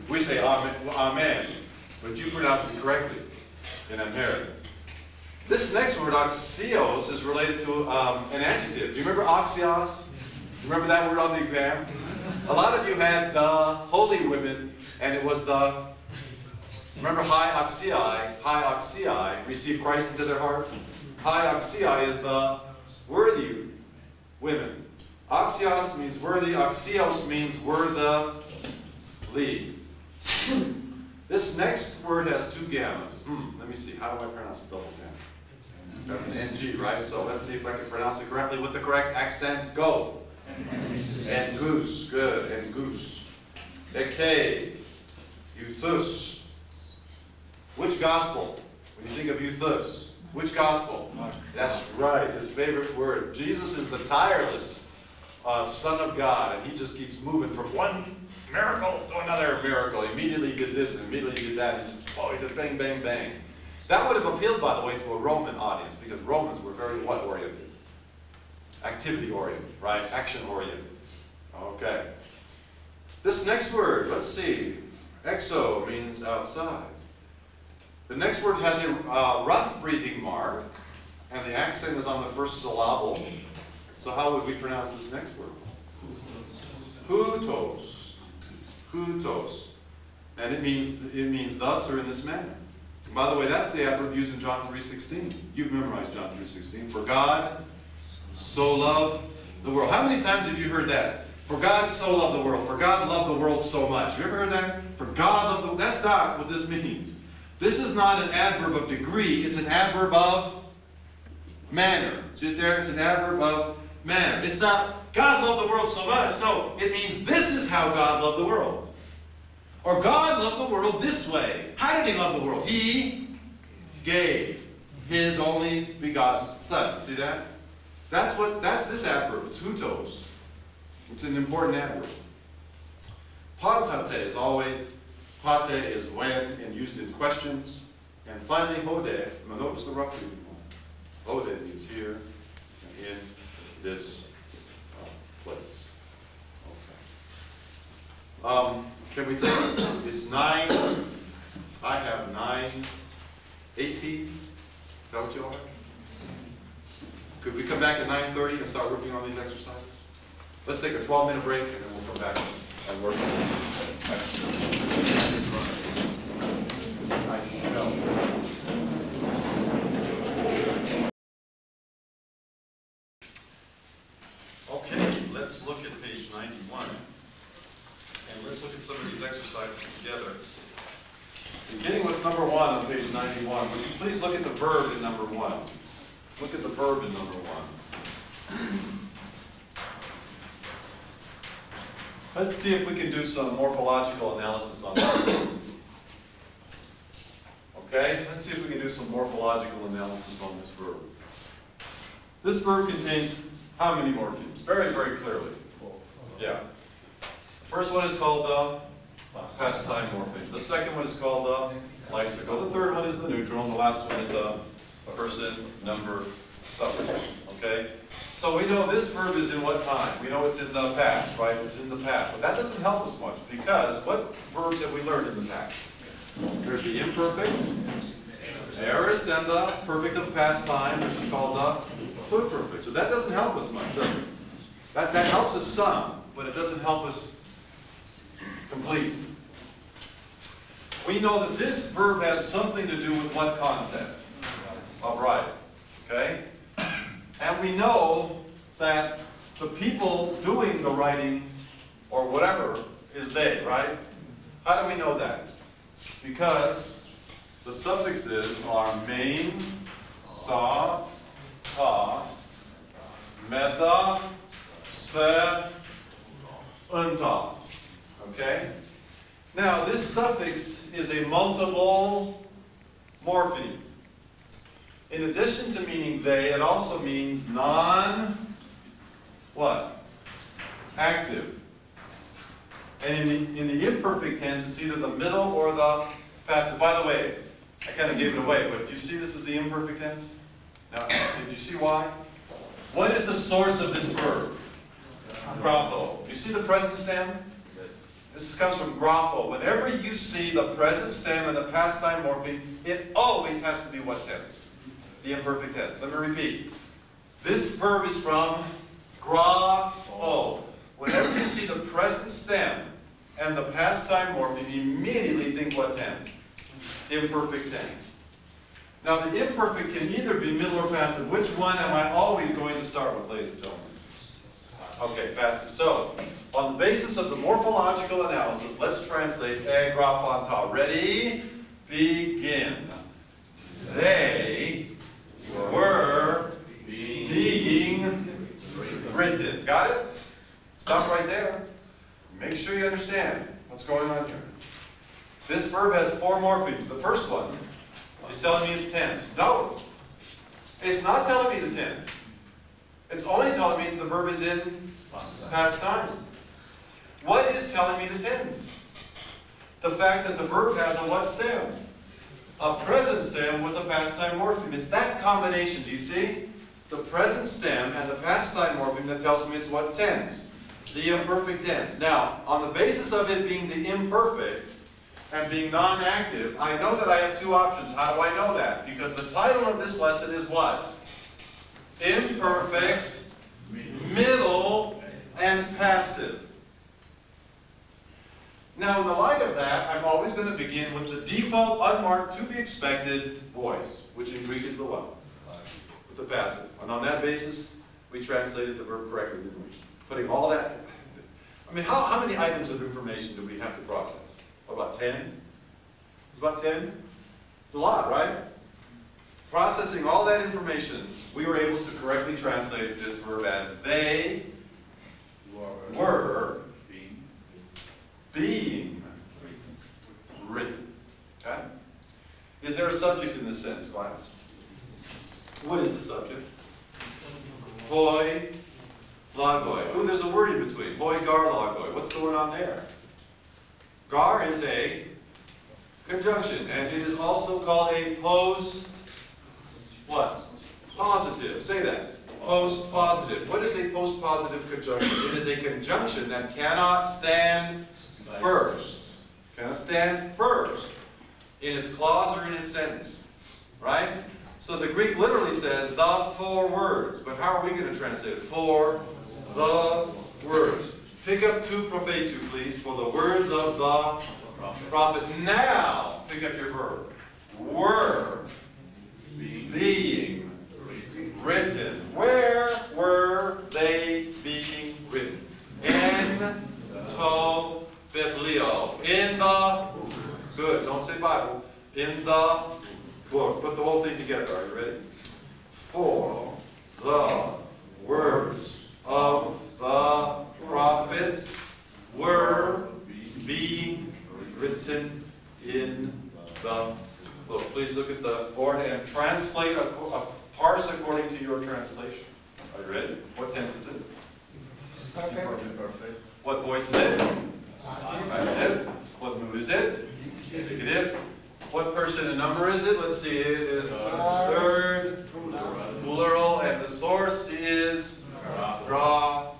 We say amen, but you pronounce it correctly in Amharic. This next word, axios, is related to an adjective. Do you remember axios? Remember that word on the exam? A lot of you had the holy women, and it was the, remember high oxii received Christ into their hearts? High oxii is the worthy women. Axios means worthy, axios means worthily. This next word has two gammas. Let me see, how do I pronounce a double gamma? That's an NG, right? So let's see if I can pronounce it correctly with the correct accent. Go. And goose, good, and goose. Eke, euthus. Which gospel? When you think of euthus, which gospel? That's right, his favorite word. Jesus is the tireless Son of God, and he just keeps moving from one miracle to another miracle. Immediately he did this, and immediately he did that, and he did bang, bang, bang. That would have appealed, by the way, to a Roman audience, because Romans were very what-oriented? Activity-oriented, right? Action-oriented. Okay. This next word, let's see. Exo means outside. The next word has a rough breathing mark, and the accent is on the first syllable. So how would we pronounce this next word? Hutos. Hutos. And it means thus or in this manner. And by the way, that's the adverb used in John 3:16. You've memorized John 3:16. For God so loved the world. How many times have you heard that? For God so loved the world. For God loved the world so much. You ever heard that? For God loved the world. That's not what this means. This is not an adverb of degree. It's an adverb of manner. See it there? It's an adverb of manner. It's not God loved the world so much. No, it means this is how God loved the world. Or God loved the world this way. How did he love the world? He gave his only begotten Son. See that? That's this adverb. It's hutos. It's an important adverb. Patate is always, pate is when and used in questions. And finally, hode, now notice the rough reading. Hode means here and in this place. Okay. Can we take, it's 9, I have 9:18. Is that what you are? Could we come back at 9:30 and start working on these exercises? Let's take a 12-minute break and then we'll come back and work on it. Okay, let's look at page 91. And let's look at some of these exercises together. Beginning with number 1 on page 91, would you please look at the verb in number 1? Look at the verb in number 1. Let's see if we can do some morphological analysis on that. Okay, let's see if we can do some morphological analysis on this verb. This verb contains how many morphemes? Very, very clearly. Yeah. The first one is called the past time morpheme. The second one is called the lexical. The third one is the neutral. And the last one is the person, number, suffix. Okay? So we know this verb is in what time? We know it's in the past, right? It's in the past. But that doesn't help us much because what verbs have we learned in the past? There's the imperfect, aorist, and the perfect of past time, which is called the pluperfect. So that doesn't help us much, does it? That helps us some, but it doesn't help us completely. We know that this verb has something to do with what concept? Of writing. Okay? And we know that the people doing the writing, or whatever, is they, right? How do we know that? Because the suffixes are main, sa, ta, metha, sve, unta. Okay? Now, this suffix is a multiple morpheme. In addition to meaning they, it also means what? Active. And in the imperfect tense, it's either the middle or the passive. By the way, I kind of gave it away, but do you see this is the imperfect tense? Now, did you see why? What is the source of this verb? Grapho. Do you see the present stem? This comes from grapho. Whenever you see the present stem and the past time morpheme, it always has to be what tense? The imperfect tense. Let me repeat. This verb is from grapho. Whenever you see the present stem and the past time morpheme, immediately think what tense? Imperfect tense. Now the imperfect can either be middle or passive. Which one am I always going to start with, ladies and gentlemen? Okay, passive. So, on the basis of the morphological analysis, let's translate e graphanta. Ready? Begin. They were being written. Got it? Stop right there. Make sure you understand what's going on here. This verb has 4 morphemes. The first one is telling me it's tense. No, it's not telling me the tense. It's only telling me the verb is in past time. What is telling me the tense? The fact that the verb has a what stem? A present stem with a past time morpheme. It's that combination, do you see? The present stem and the past time morpheme that tells me it's what tense? The imperfect tense. Now, on the basis of it being the imperfect and being non-active, I know that I have 2 options. How do I know that? Because the title of this lesson is what? Imperfect, middle, and passive. Now, in the light of that, I'm always going to begin with the default, unmarked, to be expected voice, which in Greek is the what? With the passive. And on that basis, we translated the verb correctly, didn't we? Putting all that, I mean, how many items of information do we have to process? What, about 10? About 10? A lot, right? Processing all that information, we were able to correctly translate this verb as they were being written. Okay? Is there a subject in this sentence, class? What is the subject? Hoi logoi. Ooh, there's a word in between. Hoi, gar, logoi. What's going on there? Gar is a conjunction, and it is also called a post, what? Positive. Say that. Post positive. What is a post positive conjunction? It is a conjunction that cannot stand first. Cannot stand first in its clause or in its sentence. Right? So the Greek literally says the four words. But how are we going to translate it? For the words. Pick up tu prophetu, please, for the words of the prophet. Now, pick up your verb. Were being written. Where were they being written? In to biblio. In the, good, don't say Bible. In the book. Put the whole thing together. Are you ready? For the words of the prophets were being written in the book. Please look at the board and translate, parse according to your translation. Are you ready? What tense is it? Perfect. What voice is it? Passive. What mood is it? Indicative. What person and number is it? Let's see. It is third plural, and the source is grapho.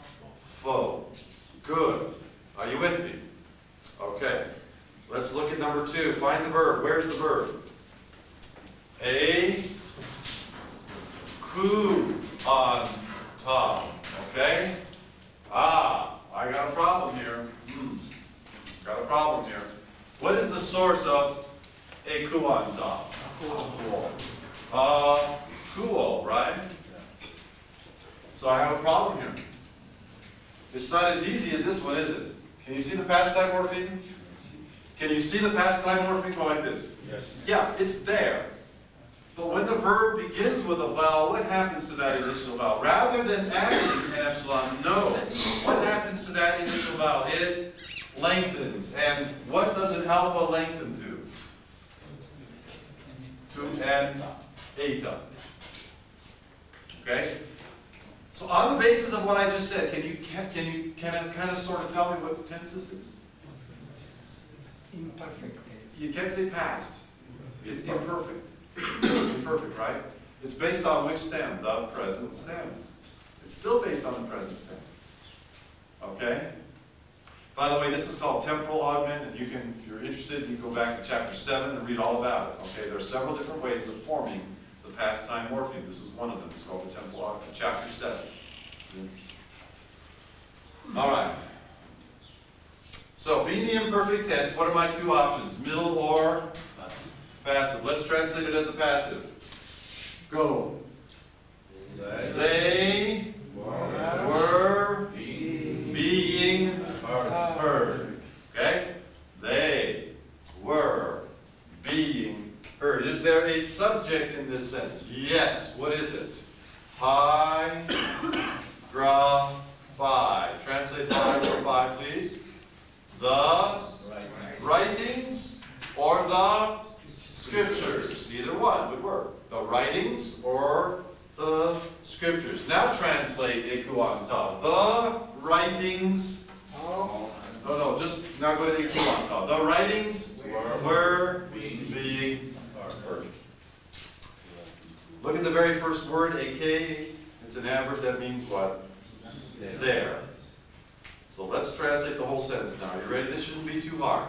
Good. Are you with me? Okay. Let's look at number 2. Find the verb. Where's the verb? A ku on top. Okay? Ah, I got a problem here. Got a problem here. What is the source of a ku on top? Kuo, right? So I have a problem here. It's not as easy as this one, is it? Can you see the past time morpheme? Can you see the past time morpheme? Go like this. Yes. Yeah, it's there. But when the verb begins with a vowel, what happens to that initial vowel? Rather than adding an epsilon, no. What happens to that initial vowel? It lengthens. And what does an alpha lengthen to? To an eta. Okay? So on the basis of what I just said, can you kind of sort of tell me what tense this is? Imperfect tense. You can't say past. It's imperfect. Imperfect, right? It's based on which stem? The present stem. It's still based on the present stem. Okay? By the way, this is called temporal augment, and you can, if you're interested, you can go back to chapter 7 and read all about it. Okay? There are several different ways of forming the past time morpheme. This is one of them. It's called the temporal augment. Chapter 7. All right. So, being the imperfect tense, what are my 2 options? Middle or passive? Let's translate it as a passive. Go. They were being heard. Okay? They were being heard. Is there a subject in this sentence? Yes. What is it? Hi-gra-phi. Translate hi-gra-phi, please. The writings or the scriptures. Either one would work. The writings or the scriptures. Now translate eku on top. The writings. No, just now go to eku on top. The writings were being heard. Look at the very first word, ak. It's an adverb that means what? There. So let's translate the whole sentence now. Are you ready? This shouldn't be too hard.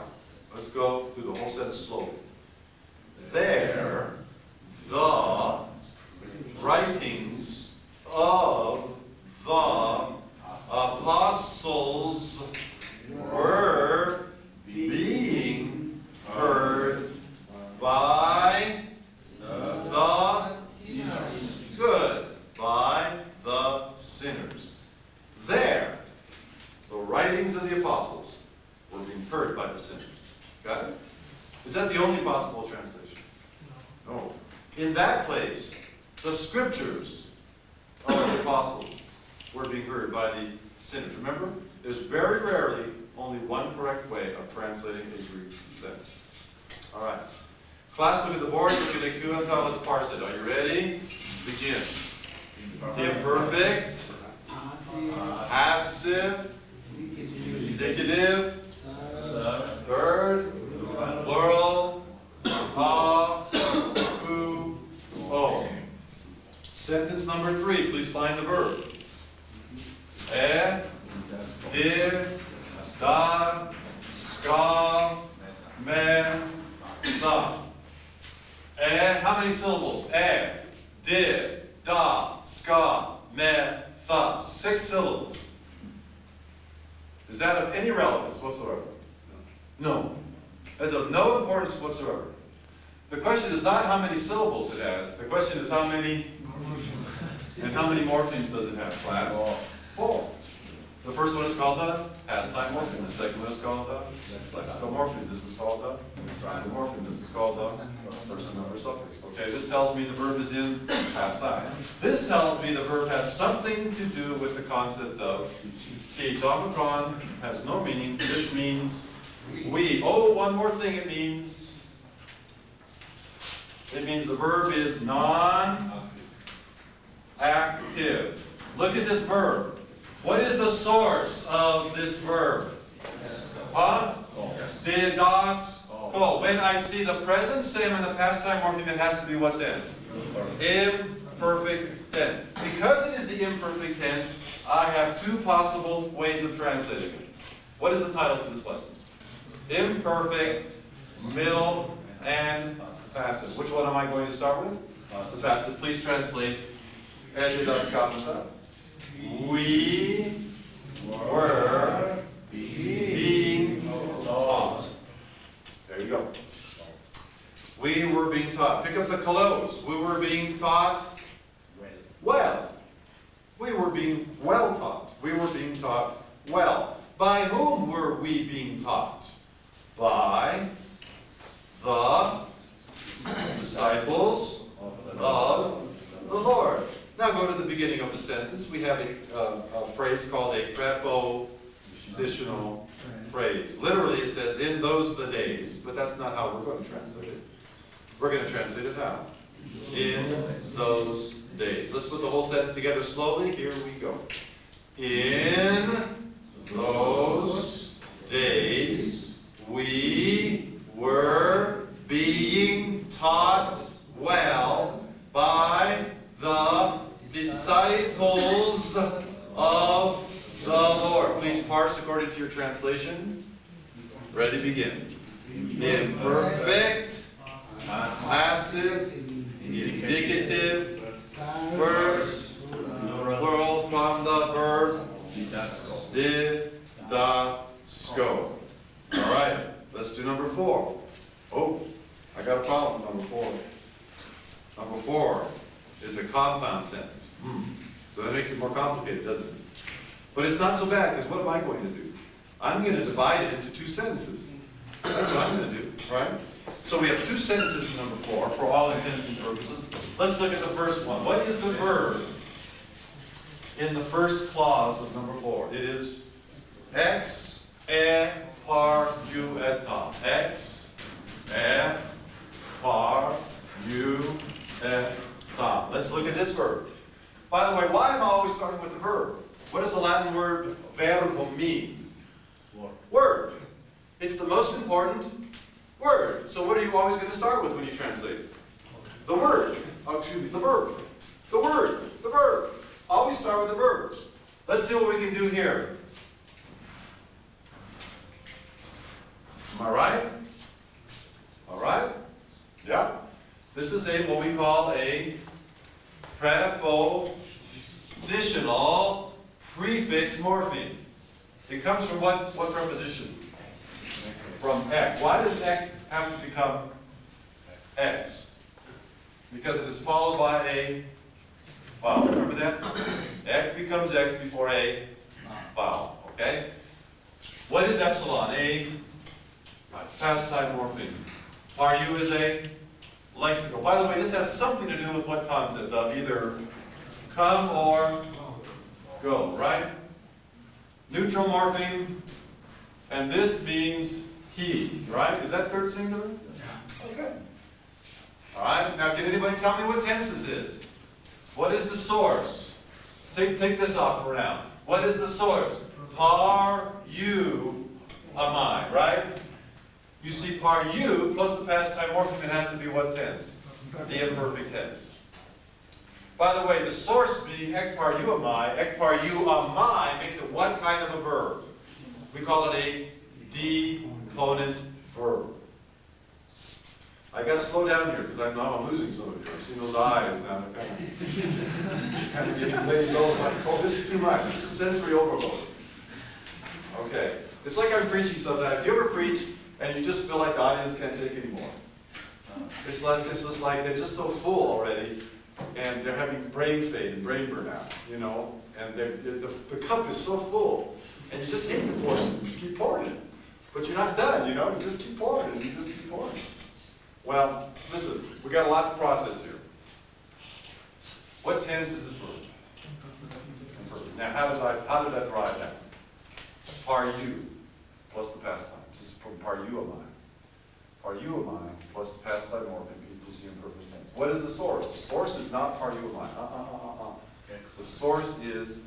Let's go through the whole sentence slowly. There, the writings of the apostles were being heard by the sinners. Good. By the sinners. There, the writings of the apostles were being heard by the sinners. Got it? Is that the only possible translation? No. In that place, the scriptures of the apostles were being heard by the sinners. Remember, there's very rarely only one correct way of translating a Greek sentence. All right. Class, look at the board. Look at eku until let's parse it. Are you ready? Begin. The imperfect passive, indicative, third, plural, ha, who, oh. Sentence number 3, please find the verb. Did, da, ska, me, tha. How many syllables? Did, da, ska, me, tha. 6 syllables. Is that of any relevance whatsoever? No. That's of no importance whatsoever. The question is not how many syllables it has. The question is how many, and how many morphemes does it have, class? 4. The first one is called the past time morpheme. The second one is called the lexical morpheme. This is called the triangle morpheme. This is called the person, number, suffix. Okay, this tells me the verb is in past time. This tells me the verb has something to do with the concept of th. Omicron has no meaning. This means we. Oh, one more thing it means. It means the verb is non-active. Look at this verb. What is the source of this verb? Huh? Did, das, go. When I see the present stem and the past time morpheme, it has to be what tense? Imperfect tense. Because it is the imperfect tense, I have 2 possible ways of translating it. What is the title to this lesson? Imperfect, middle, and passive. Which one am I going to start with? The passive. Please translate. We were being taught. There you go. We were being taught. Pick up the close. We were being taught well. We were being well taught. We were being taught well. By whom were we being taught? By the disciples of the Lord. Now go to the beginning of the sentence. We have a phrase called a prepositional phrase. Literally it says, in those the days, but that's not how we're going to translate it. We're going to translate it how? In those days. Let's put the whole sentence together slowly. Here we go. In those days, we were being taught well by the disciples of the Lord. Please parse according to your translation. Ready, begin. Imperfect, passive, indicative, first, plural from the verb, didasco. All right, let's do number 4. Oh, I got a problem with number 4. Number 4 is a compound sentence. So that makes it more complicated, doesn't it? But it's not so bad, because what am I going to do? I'm going to divide it into 2 sentences. That's what I'm going to do, right? So we have 2 sentences in number 4 for all intents and purposes. Let's look at the first one. What is the verb in the first clause of number 4? It is ex e par you et ta. Ex e par you et ta. Let's look at this verb. By the way, why am I always starting with the verb? What does the Latin word verbum mean? Word. It's the most important word. So what are you always going to start with when you translate it? The word. Oh, excuse me, the verb. The word. The verb. Always start with the verbs. Let's see what we can do here. Am I right? All right? Yeah. This is what we call a prepositional prefix morpheme. It comes from what preposition? From ek. Why does ek have to become x? Because it is followed by a vowel. Remember that? Ek becomes x before a vowel. Okay? What is epsilon? A past time morpheme. Ru is a lexical. By the way, this has something to do with what concept of either come or go, right? Neutral morpheme, and this means he, right? Is that third singular? Okay. All right, now can anybody tell me what tense this is? What is the source? Take this off for now. What is the source? Par you amai, right? You see par you plus the past time morpheme, it has to be what tense? The imperfect tense. By the way, the source being ek par you amai makes it what kind of a verb? We call it a deponent verb. I got to slow down here because I'm losing some of you. I've seen those eyes now. They're kind of getting glazed over. Like, oh, this is too much. This is sensory overload. Okay. It's like I'm preaching sometimes. You ever preach and you just feel like the audience can't take anymore? It's just like they're just so full already, and they're having brain fade and brain burnout, you know, and the cup is so full, and you just hate the portion. You keep pouring it, but you're not done, you know. You just keep pouring it, and you just keep pouring it. Well, listen, we got a lot to process here. What tense is this verb? Imperfect. Now, how did I derive that? Par you plus the past time, just from par you amai. Par you amai plus the past time morpheme equals the imperfect tense. What is the source? The source is not par you amai. The source is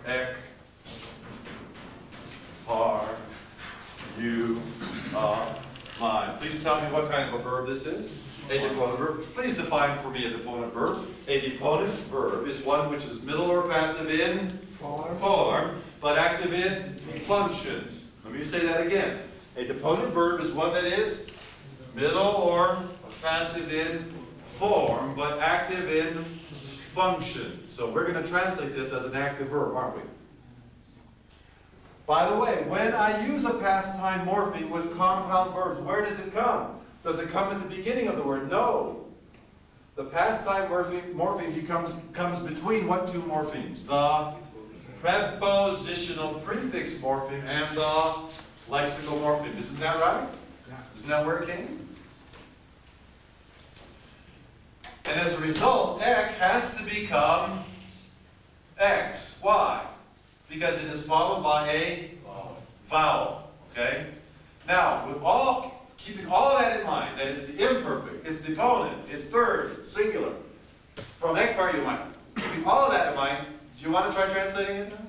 ek par you amai. Please tell me what kind of a verb this is. A deponent verb. Please define for me a deponent verb. A deponent verb is one which is middle or passive in form, but active in function. Let me say that again. A deponent verb is one that is middle or passive in form, but active in function. So we're going to translate this as an active verb, aren't we? By the way, when I use a past time morpheme with compound verbs, where does it come? Does it come at the beginning of the word? No. The past time morpheme comes between what two morphemes? The prepositional prefix morpheme and the lexical morpheme. Isn't that right? Isn't that where it came? And as a result, ek has to become x. Why? Because it is followed by a vowel. Okay? Now, keeping all of that in mind, that it's the imperfect, it's deponent, it's third, singular, from ek par you amai. Keeping all of that in mind, do you want to try translating it now?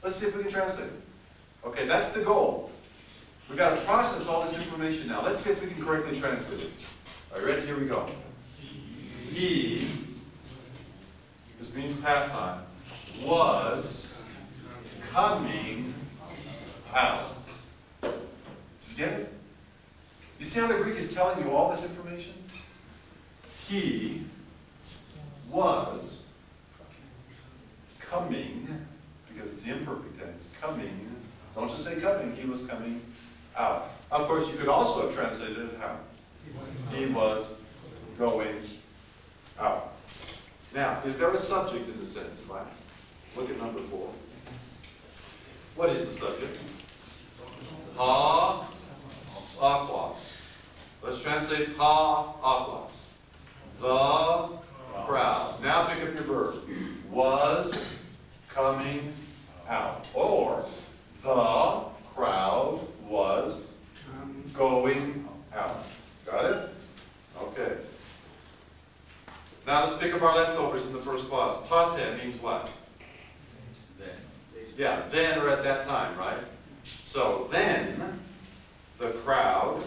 Let's see if we can translate it. Okay, that's the goal. We've got to process all this information now. Let's see if we can correctly translate it. Are you ready? Here we go. He, this means past time, was coming out. Did you get it? You see how the Greek is telling you all this information? He was coming, because it's the imperfect tense, coming. Don't just say coming, he was coming out. Of course, you could also have translated it how? He was going out. Now, is there a subject in the sentence, class? Look at number 4. What is the subject? Ha aklos. Let's translate ha aklos. The crowd. Now pick up your verb. Was coming out. Or the crowd was going out. Got it? Okay. Now let's pick up our leftovers in the first clause. Tate means what? Then. Yeah, then or at that time, right? So then the crowd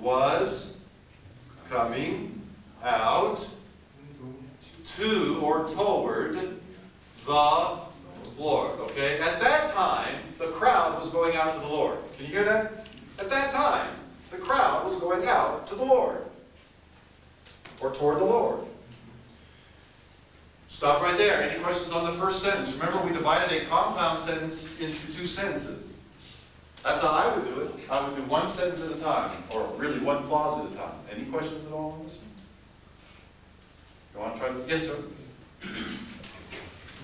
was coming out to or toward the Lord. Okay? At that time, the crowd was going out to the Lord. Can you hear that? At that time, the crowd was going out to the Lord. Or toward the Lord. Stop right there. Any questions on the first sentence? Remember, we divided a compound sentence into 2 sentences. That's how I would do it. I would do one sentence at a time, or really one clause at a time. Any questions at all on this one? You want to try that? Yes, sir.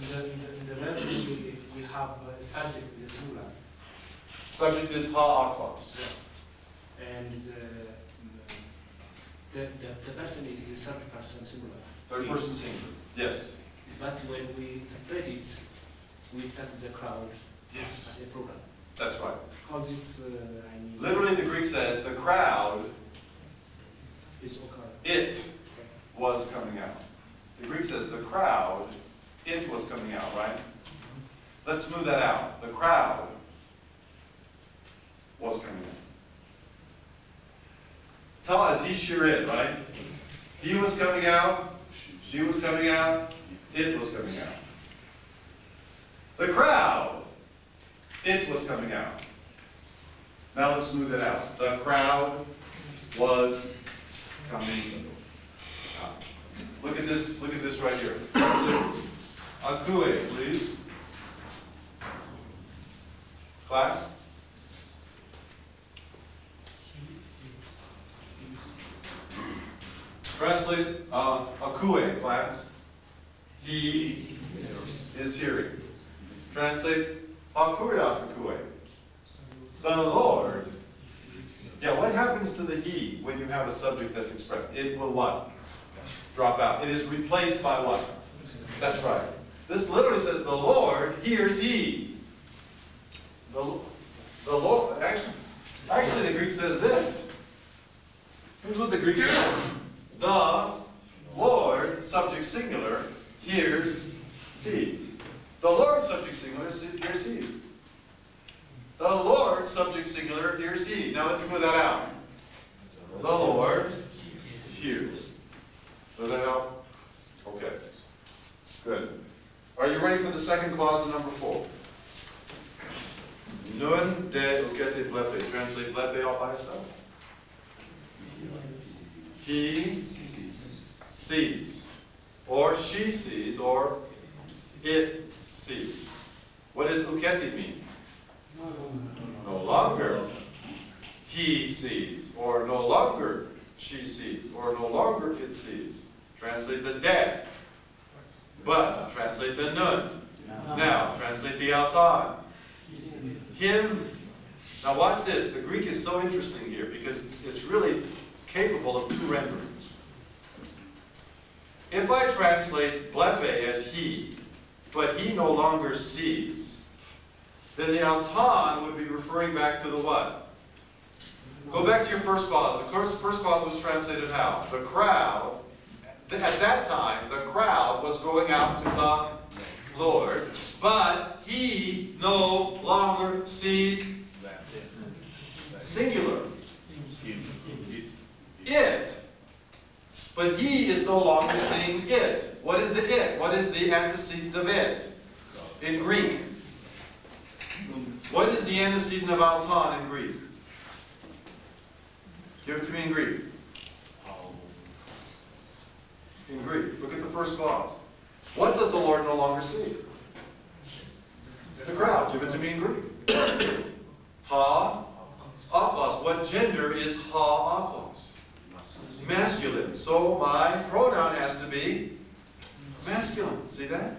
In the verb we have subject is singular. Subject is ha aklos. And the person is the third person singular. Third person singular. Yes. But when we interpret it, we take the crowd as a program. That's right. Because it's, I mean... Literally, the Greek says the crowd, is okay. it was coming out. The Greek says the crowd, it was coming out, right? Let's move that out. The crowd was coming in. Tell he sure is, right? He was coming out, she was coming out, it was coming out. The crowd, it was coming out. Now let's move that out. The crowd was coming out. Look at this right here. Akue, please. Class? Translate akue, class. He is hearing. Translate akurias akue. The Lord. Yeah, what happens to the he when you have a subject that's expressed? It will what? Drop out. It is replaced by what? That's right. This literally says the Lord hears he. The Lord, actually the Greek says this. Here's what the Greek says. The Lord, subject singular, hears he. The Lord, subject singular, hears he. The Lord, subject singular, hears he. Now let's move that out. The Lord hears. Move that out? Okay. Good. Are you ready for the second clause in number 4? Nun de ukete blepe. Translate blepe all by itself. He sees. Or she sees. Or it sees. What does ukete mean? No longer he sees. Or no longer she sees. Or no longer it sees. Translate the de. But translate the nun. Now translate the altan. Him. Now watch this. The Greek is so interesting here because it's really capable of 2 renderings. If I translate blepe as he, but he no longer sees, then the altan would be referring back to the what? Go back to your first clause. The first clause was translated how? The crowd. At that time, the crowd was going out to the Lord, but he no longer sees singular. It. But he is no longer seeing it. What is the it? What is the antecedent of it in Greek? What is the antecedent of altan in Greek? Give it to me in Greek. In Greek. Look at the first clause. What does the Lord no longer see? The crowd. Give it to me in Greek. Ha, aklos. What gender is ha, aklos? Masculine. So my pronoun has to be masculine. See that?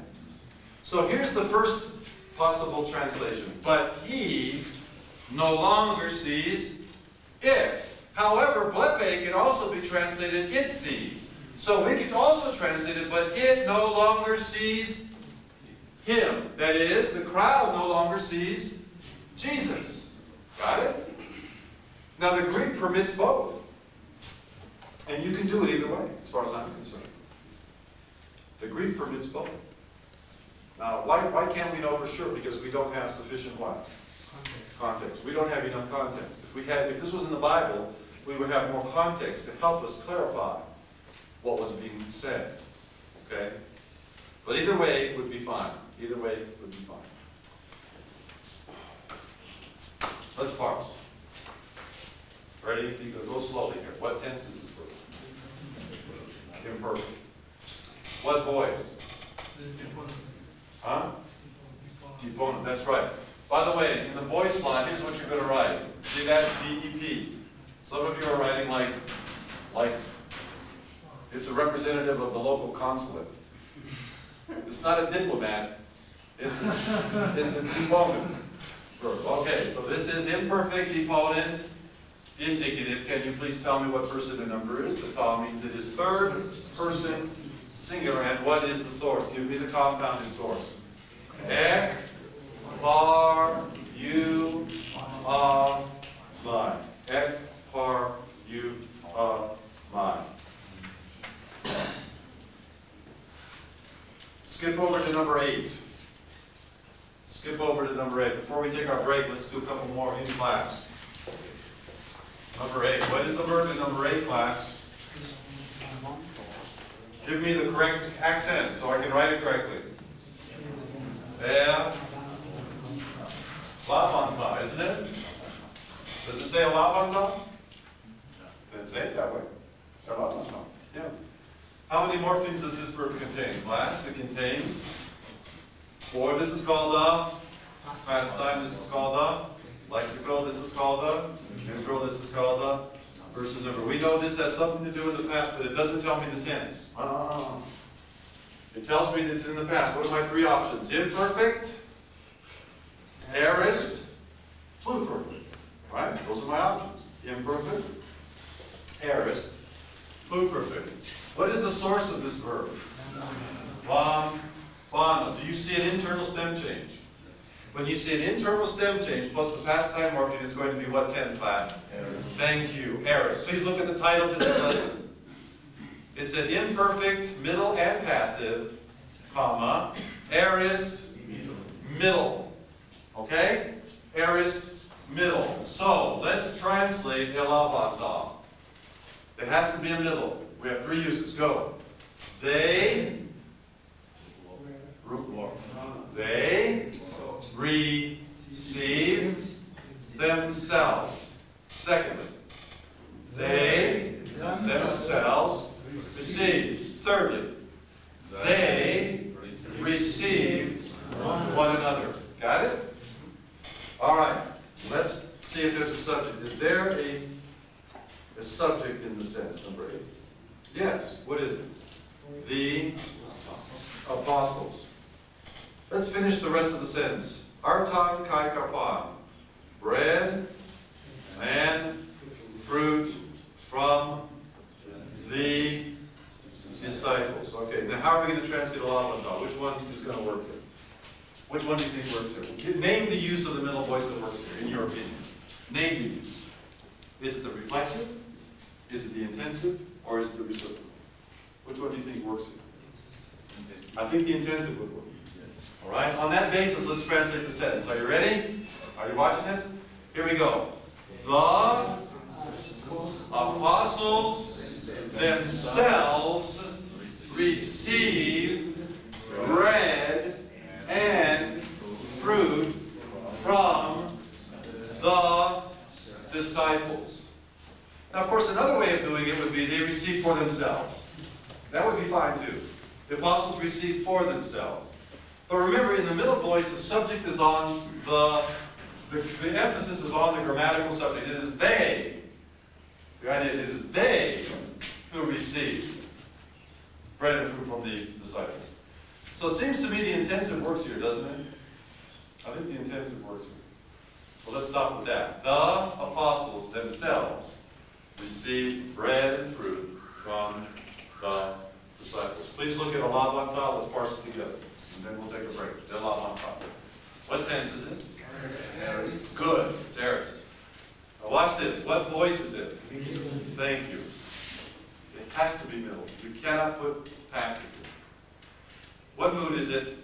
So here's the first possible translation. But he no longer sees it. However, blepe can also be translated it sees. So we can also translate it, but it no longer sees him. That is, the crowd no longer sees Jesus. Got it? Now the Greek permits both. And you can do it either way, as far as I'm concerned. The Greek permits both. Now, why can't we know for sure? Because we don't have sufficient what? Context. We don't have enough context. If this was in the Bible, we would have more context to help us clarify what was being said. Okay? But either way would be fine. Either way would be fine. Let's parse. Ready? Go slowly here. What tense is this verb? Imperfect. What voice? Huh? Deponent. That's right. By the way, in the voice line, here's what you're going to write. See that? DEP. Some of you are writing like it's a representative of the local consulate. It's not a diplomat. It's a deponent verb. Okay, so this is imperfect deponent, indicative. Can you please tell me what person the number is? The ta means it is third person singular. And what is the source? Give me the compounded source. Ek, par, you, my. Ek, par, you, my. Skip over to number 8. skip over to number 8. Before we take our break, let's do a couple more in class. Number 8. What is the verb in number 8, class? Give me the correct accent so I can write it correctly. Labanta, isn't it? Does it say labanta? Doesn't say it that way. Labanta. Yeah. How many morphemes does this verb contain? Class, it contains 4. This is called the past time. This is called the lexical. This is called the neutral. This is called the versus number. We know this has something to do with the past, but it doesn't tell me the tense. It tells me that it's in the past. What are my 3 options? Imperfect, aorist, pluperfect. Right? Those are my options. Imperfect, aorist, pluperfect. What is the source of this verb? Lambano. Do you see an internal stem change? When you see an internal stem change plus the past time morpheme, it's going to be what tense, class? Aorist. Thank you. Aorist. Please look at the title to this lesson. It's an imperfect, middle and passive, comma, aorist, middle. Okay? Aorist, middle. So, let's translate elabata. It has to be a middle. We have 3 uses. Go. They receive themselves. Secondly, they themselves receive. Thirdly, they receive one another. Got it? All right. Let's see if there's a subject. Is there a subject in the sense, number 8? Yes. What is it? The apostles. Let's finish the rest of the sentence. Artan kai kapan. Bread and fruit from the disciples. Okay, now how are we going to translate Alabata? Which one is going to work here? Which one do you think works here? Name the use of the middle voice that works here, in your opinion. Name the use. Is it the reflexive? Is it the intensive? Or is it the reciprocal? Which one do you think works here? I think the intensive would work. All right, on that basis, let's translate the sentence. Are you ready? Are you watching this? Here we go. The apostles themselves received bread and fruit from the disciples. Now, of course, another way of doing it would be they received for themselves. That would be fine too. The apostles received for themselves. But remember, in the middle voice, the subject is on the emphasis is on the grammatical subject. It is they. The idea is it is they who receive bread and fruit from the disciples. So it seems to me the intensive works here, doesn't it? I think the intensive works here. So let's stop with that. The apostles themselves received bread and fruit from the disciples. Please look at Alabanta. Let's parse it together. And then we'll take a break. Alabanta. What tense is it? Aorist. Good. It's aorist. Now watch this. What voice is it? Thank you. It has to be middle. You cannot put passive. What mood is it?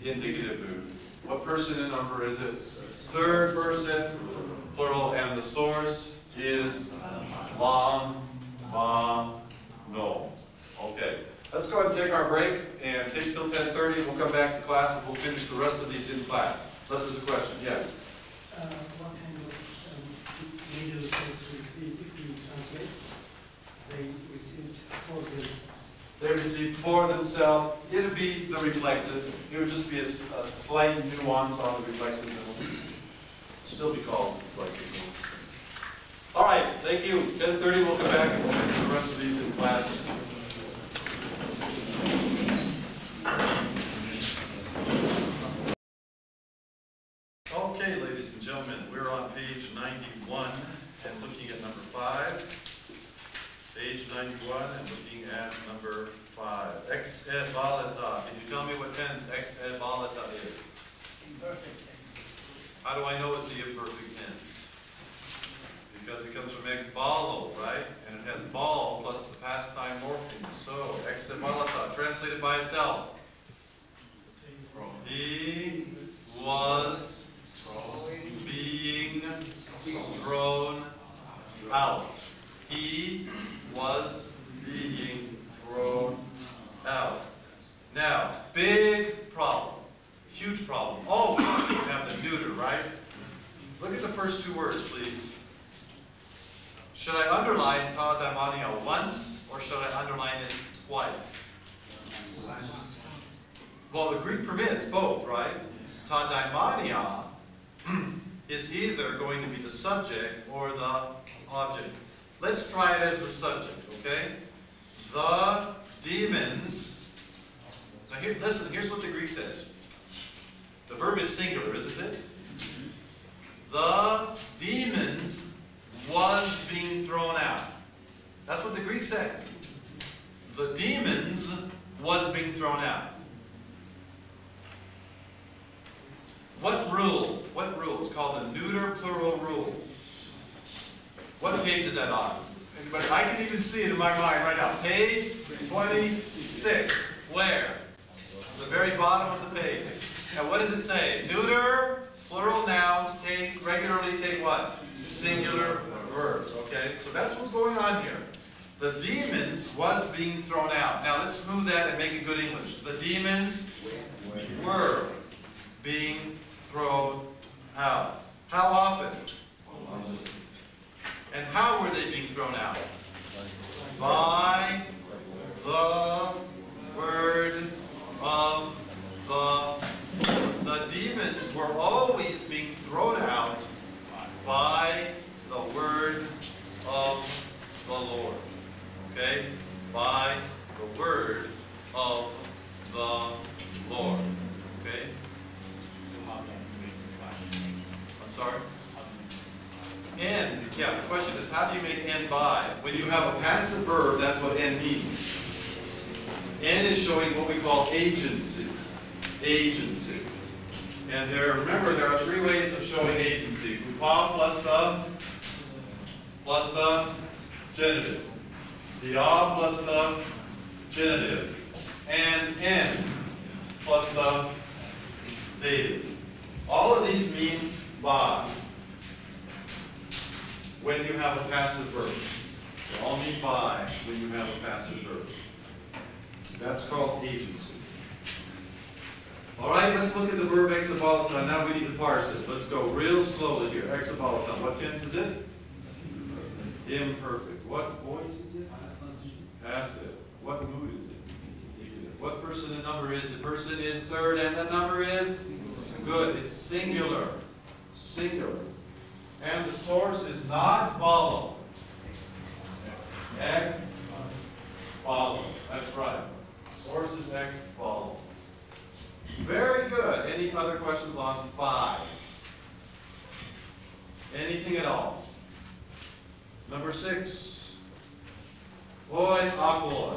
Indicative mood. What person and number is it? Third person, plural, and the source is lam, ma, no. Okay. Let's go ahead and take our break and take till 10:30. We'll come back to class and we'll finish the rest of these in class. Unless there's a question. Yes? What kind of middle sense would be if you translate? They received for themselves. They received for themselves. It would be the reflexive. It would just be a slight nuance on the reflexive. Still be called reflexive. All right. Thank you. 10:30. We'll come back and we'll finish the rest of these in class. Okay, ladies and gentlemen, we're on page 91 and looking at number 5. Page 91 and looking at number 5. Ex ed volata. Can you tell me what tense ex ed volata is? Imperfect tense. How do I know it's the imperfect tense? Because it comes from ex ballo, right? And it has ball plus the past time morpheme. So, ex ed volata, translated by itself. He was He was being thrown out. Now, big problem. Huge problem. Oh, we have the neuter, right? Look at the first two words, please. Should I underline ta daimonia once, or should I underline it twice? Well, the Greek permits both, right? Ta daimonia is either going to be the subject or the object. Let's try it as the subject, okay? The demons. Now here, listen, here's what the Greek says. The verb is singular, isn't it? The demons was being thrown out. That's what the Greek says. The demons was being thrown out. What rule? What rule? It's called the neuter plural rule. What page is that on? Anybody? I can even see it in my mind right now. Page 26. Where? The very bottom of the page. Now what does it say? Neuter plural nouns regularly take what? Singular verbs. Okay? So that's what's going on here. The demons was being thrown out. Now let's smooth that and make it good English. The demons were being thrown out. How often? And how were they being thrown out? By the word of the demons were always being thrown out by the word of the Lord. Okay? By the word of the Lord. Okay? I'm sorry? N. Yeah, the question is, how do you make N by? When you have a passive verb, that's what N means. N is showing what we call agency. Agency. And remember, there are three ways of showing agency. Hupao plus the genitive. Dia plus the genitive. And N plus the dative. All of these mean by when you have a passive verb. They all mean by when you have a passive verb. That's called agency. All right, let's look at the verb exapolitan. Now we need to parse it. Let's go real slowly here. Exapolitan. What tense is it? Imperfect. What voice is it? Passive. What mood is it? What person and number is it? Person is third and the number is? Good. It's singular. Singular. And the source is not follow. Ek follow. That's right. Source is ek follow. Very good. Any other questions on 5? Anything at all? Number 6. Oi akoi.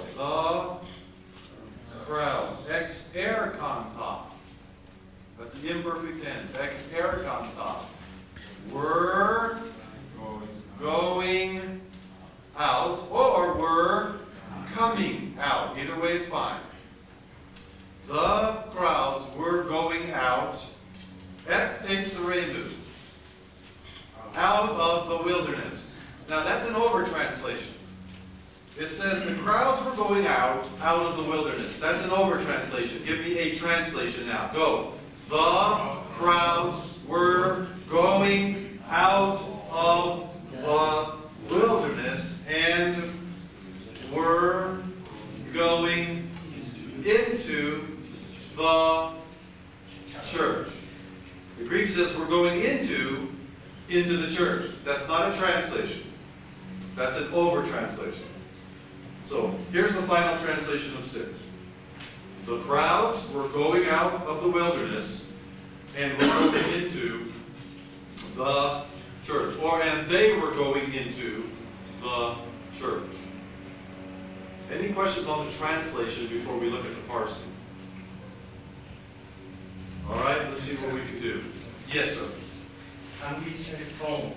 The crowds. Ex erkanta. That's an imperfect tense. Ex erkanta. Were going out, or were coming out. Either way is fine. The crowds were going out, out of the wilderness. Now that's an over-translation. It says the crowds were going out of the wilderness. That's an over-translation. Give me a translation now. Go. The crowds were going out of the wilderness and were going into the church. The Greek says we're going into the church. That's not a translation. That's an over-translation. So here's the final translation of 6. The crowds were going out of the wilderness and were going into the church. And they were going into the church. Any questions on the translation before we look at the parsing? All right, let's see what we can do. Yes, sir. Can we say from?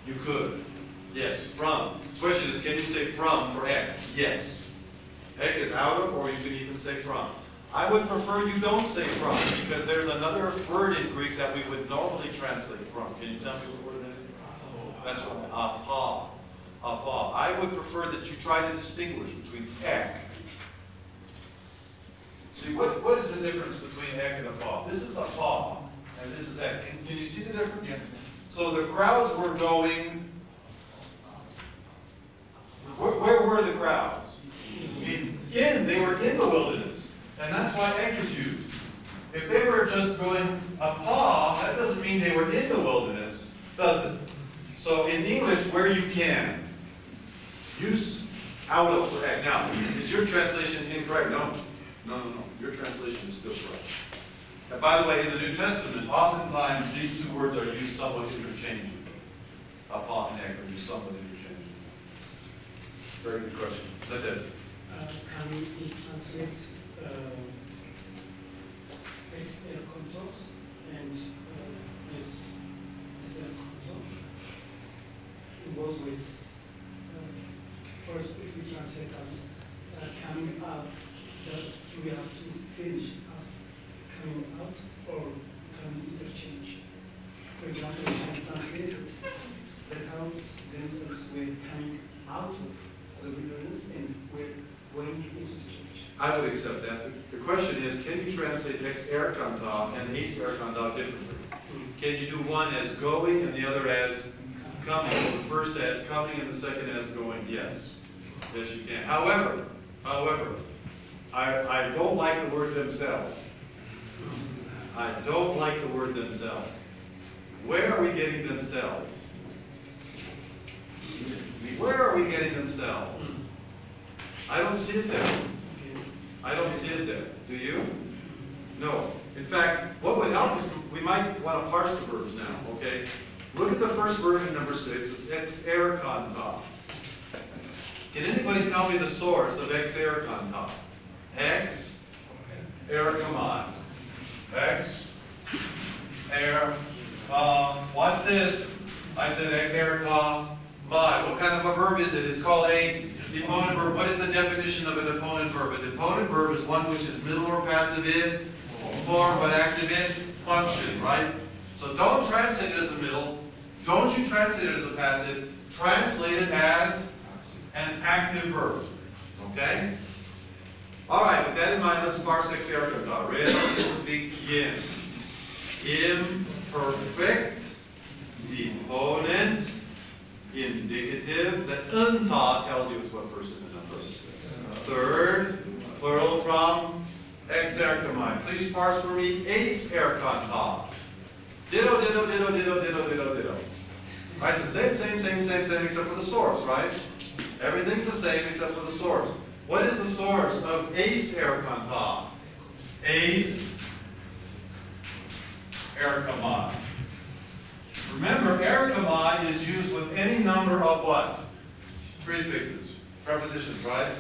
You could. Yes, from. The question is, can you say from for ek? Yes. Ek is out of, or you can even say from. I would prefer you don't say from, because there's another word in Greek that we would normally translate from. Can you tell me what word that is? That's right. Apa. I would prefer that you try to distinguish between ek. See, what is the difference between ek and a paw? This is a paw, and this is ek. Can you see the difference? Yeah. So the crowds were going, where were the crowds? They were in the wilderness. And that's why ek is used. If they were just going a paw, that doesn't mean they were in the wilderness, does it? So in English, where you can, use out of for ek. Now, is your translation incorrect? No. Your translation is still correct. And by the way, in the New Testament, oftentimes these two words are used somewhat interchangeably. Upon and ek are used somewhat interchangeably. Very good question. That's it. Can we translate ex air control and this air control in both ways? First, if we translate as coming out, that we have to finish as coming out, or can we interchange? For example, we can translate it, the cows themselves were coming out of the wilderness and were going into the church. I would accept that. The question is, can you translate ex erkanta and eis erkanta differently? Can you do one as going and the other as coming? The first as coming and the second as going? Yes. Yes, you can. However, I don't like the word themselves. I don't like the word themselves. Where are we getting themselves? Where are we getting themselves? I don't see it there. I don't see it there. Do you? No. In fact, what would help is we might want to parse the verbs now, okay? Look at the first verb in number 6. It's ex erkanta. Can anybody tell me the source of ex erkanta? Ex erkamai. Ex watch this. I said ex erkamai. What kind of a verb is it? It's called a deponent verb. What is the definition of a deponent verb? A deponent verb is one which is middle or passive in form but active in function, right? So don't translate it as a middle. Don't you translate it as a passive. Translate it as an active verb. Okay? All right, with that in mind, let's parse ex erkanta. Ready? Begin. Imperfect deponent indicative. The unta tells you it's what person and number. Third, plural from ex erkamai. Please parse for me eis erkanta. Ditto, ditto, ditto, ditto, ditto, ditto, ditto. Right, it's the same, except for the source, right? Everything's the same except for the source. What is the source of eis erkanta? Eis erkamai. Remember, erkamai is used with any number of what? Prefixes, prepositions, right?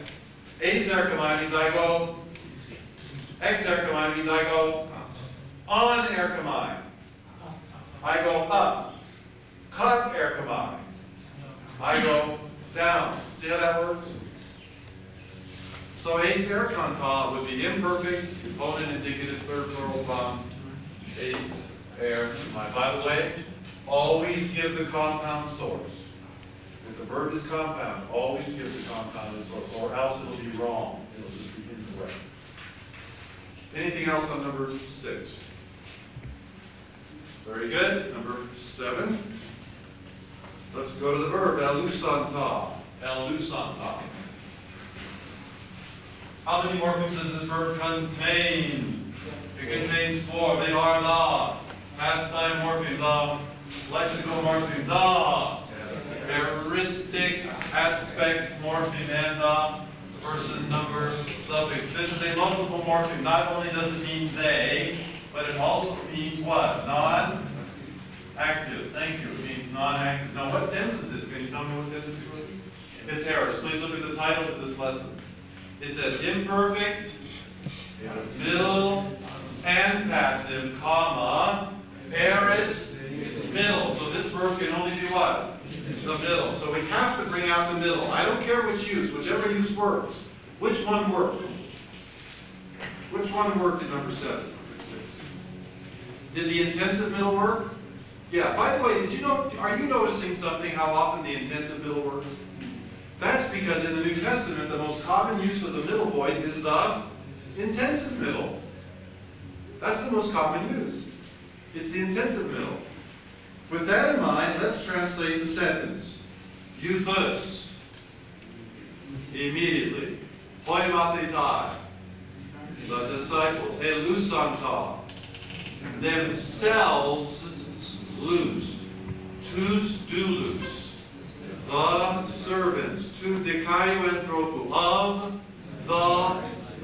Eis erkamai means I go. Ex erkamai means I go on erkamai. I go up. Cut erkamai. I go down. See how that works? So eis erkanta would be imperfect, deponent, indicative, third plural from eis erkamai. By the way, always give the compound source. If the verb is compound, always give the compounded source, or else it'll be wrong. It'll just be incorrect. Anything else on number 6? Very good. Number 7. Let's go to the verb, elusanta. Elusanta. How many morphemes does the verb contain? It contains 4. They are the pastime morpheme, the lexical morpheme, the heuristic aspect morpheme, and the person, number, suffix. This is a multiple morpheme. Not only does it mean they, but it also means what? Non-active. Thank you. It means non-active. Now, what tense is this? Can you tell me what tense it is? It's aorist. Please look at the title to this lesson. It says imperfect, middle, and passive, comma, aorist, middle. So this verb can only be what? The middle. So we have to bring out the middle. I don't care which use, whichever use works. Which one worked? Which one worked in number 7? Did the intensive middle work? Yeah. By the way, did you know? Are you noticing something? How often the intensive middle works? That's because in the New Testament, the most common use of the middle voice is the intensive middle. That's the most common use. It's the intensive middle. With that in mind, let's translate the sentence. Euthus. Immediately. Poimathetai. The disciples. Elusanta. Themselves loosed. Tous doulos. The servants. Tu dikaiuanthropu. Of the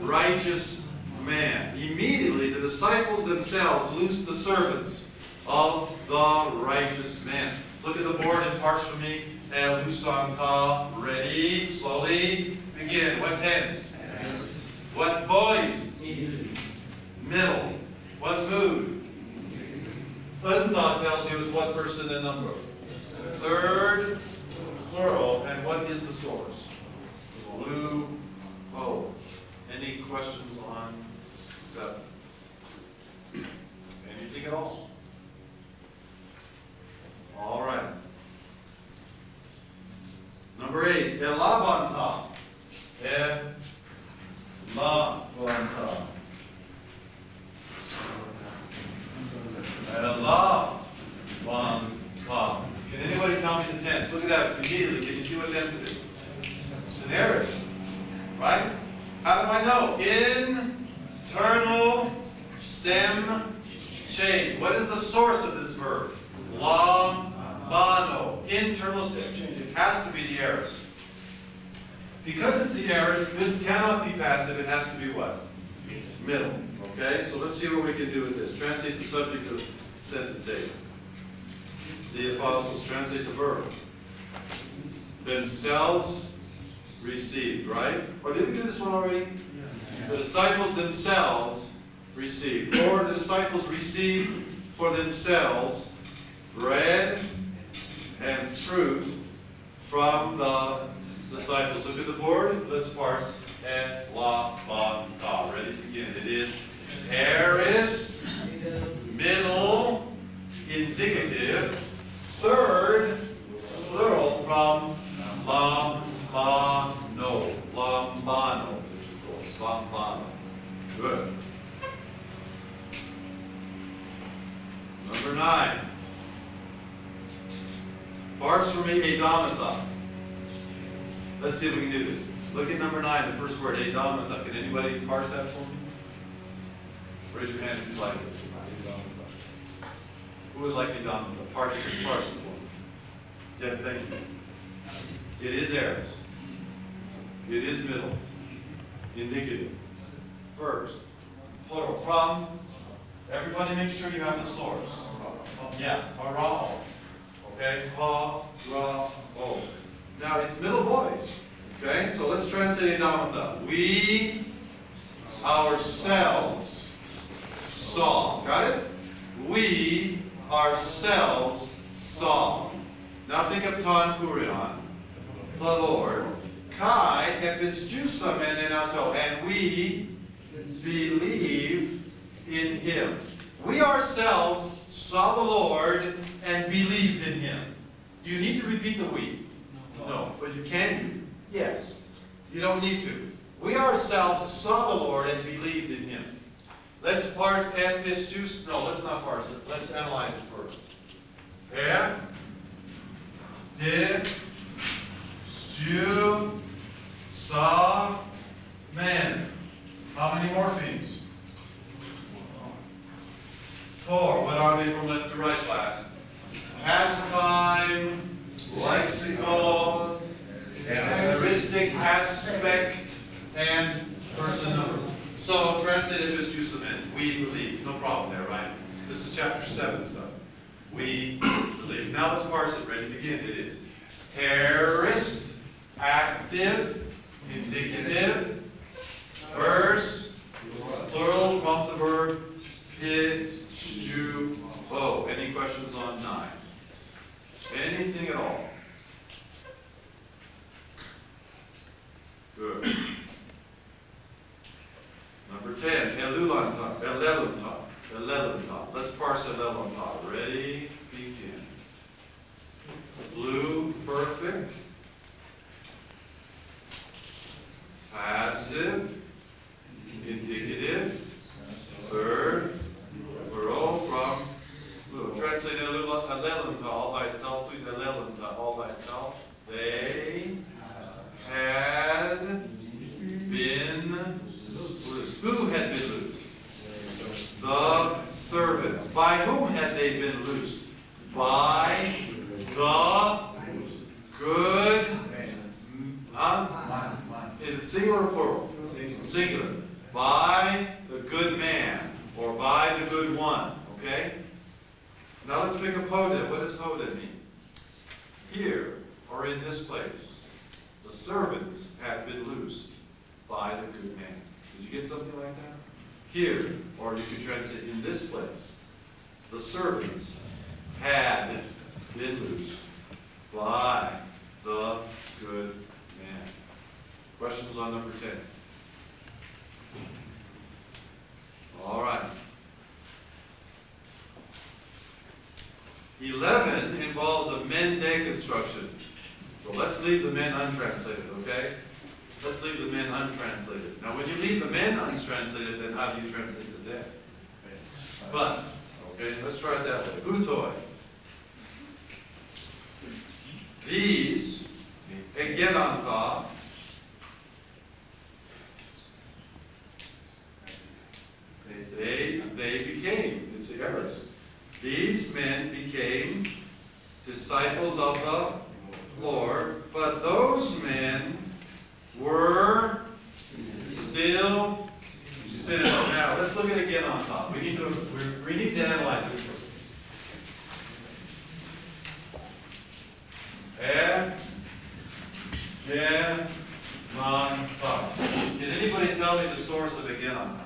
righteous man. Immediately the disciples themselves loosed the servants of the righteous man. Look at the board and parse for me. Elusanta. Ready. Slowly. Begin. What tense? What voice? Middle. What mood? Unta tells you it's what person and number? Third plural. And what is the source? Blue. Oh. Any questions on 7? Anything at all? All right. Number 8. Elabanta. Elabanta. Elabanta. Can anybody tell me the tense? Look at that immediately. Can you see what tense it is? It's an aorist. Right? How do I know? Internal stem change. What is the source of this verb? Lambano. Internal stem change. It has to be the aorist. Because it's the aorist, this cannot be passive. It has to be what? Middle. Okay? So let's see what we can do with this. Translate the subject of sentence 8. The apostles translate the verb. Themselves received, right? Or did we do this one already? The disciples themselves received. Or the disciples received for themselves bread and fruit from the disciples. Look at the board. Let's parse. Elabanta. Ready to begin. It is aorist, middle, indicative, third plural from lambano. Lambano is the source. Lambano. Good. Number 9. Parse for me Adamantha. Let's see if we can do this. Look at number 9, the first word, Adamantha. Can anybody parse that for me? Raise your hand if you'd like it. Who would like Adamantha? Parse it for me. Yeah, thank you. It is aorist. It is middle. Indicative. First. Plural. From. Everybody make sure you have the source. Yeah. Parao. Okay. Pa-ra-o. Now it's middle voice. Okay. So let's translate Adamantha. We ourselves saw. Got it? We ourselves saw. Now think of Ton Kurion, the Lord. Kai episjusam enenato, and we believe in him. We ourselves saw the Lord and believed in him. Do you need to repeat the we? No. But you can. Yes. You don't need to. We ourselves saw the Lord and believed in him. Let's parse episjus. No, let's not parse it. Let's analyze it first. Did you saw men? How many morphemes? 4. What are they from left to right, class? Pastime, lexical, characteristic, aspect, and person number. So translate it as use of men. We believe. No problem there, right? This is chapter 7 stuff. We believe. Now let's parse it. Ready to begin. It is aorist, active, indicative, verse, plural from the verb pitjuo. Any questions on 9? Anything at all? Good. Number 10, elelunta. Let's parse elelunta. Ready? Begin. Blue, perfect. They had been loosed. Who had been loosed? The servants. By whom had they been loosed? By the good. Is it singular or plural? Singular. By the good man, or by the good one. Okay? Now let's pick up Hoda. What does Hoda mean? Here, or in this place, the servants had been loosed by the good man. Did you get something like that? Here, or you could translate in this place, the servants had been loosed by the good man. Questions on number 10? All right. 11 involves a men-day construction. So let's leave the men untranslated, okay? Let's leave the men untranslated. Now when you leave the men untranslated, then how do you translate the day? But, okay, let's try it that way. Hutoi. These, egenantha, they became, it's the aorist. These men became disciples of the Lord, but those men were still sinners. Now, let's look at it again on top. We need to analyze this first. Can anybody tell me the source of Egenantha?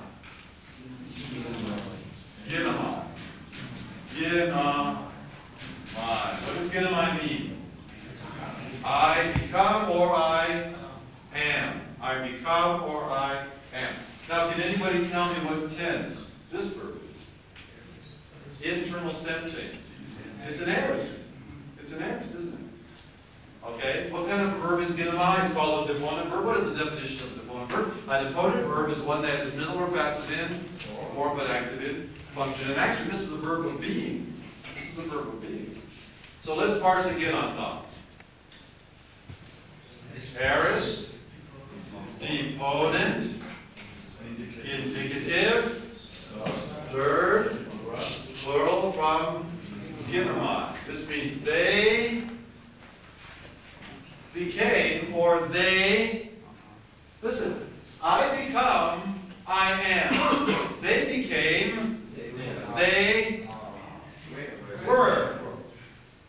Genomai. Genomai. What does Genomai mean? I become or I am. I become or I am. Now, can anybody tell me what tense this verb is? Internal stem change. It's an aorist. It's an aorist, isn't it? Okay, what kind of a verb is Genomai? It's called a deponent verb. What is the definition of a deponent verb? A deponent verb is one that is middle or passive in, form but active in, function. And actually, this is a verb of being. This is a verb of being. So let's parse again on top. Aorist, deponent, indicative, third, plural from Genomai. This means they became, or they, listen, I become, I am. They became, they were.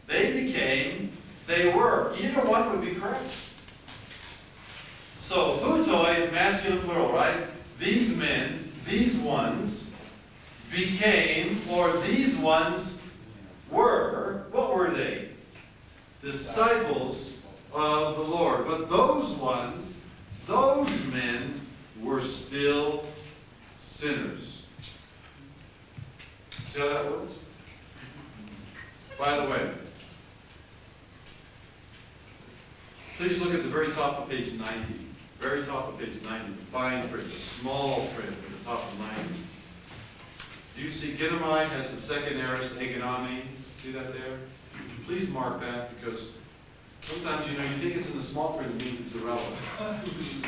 They became, they were. Either one would be correct. So, hutoi is masculine plural, right? These men, these ones, became, or these ones were, what were they? Disciples of the Lord. But those ones, those men, were still sinners. See how that works? By the way, please look at the very top of page 90. Very top of page 90, the fine print, the small print at the top of 90. Do you see Genomai has the second aorist, egenami? See that there? Please mark that, because sometimes, you think it's in the small print, it means it's irrelevant.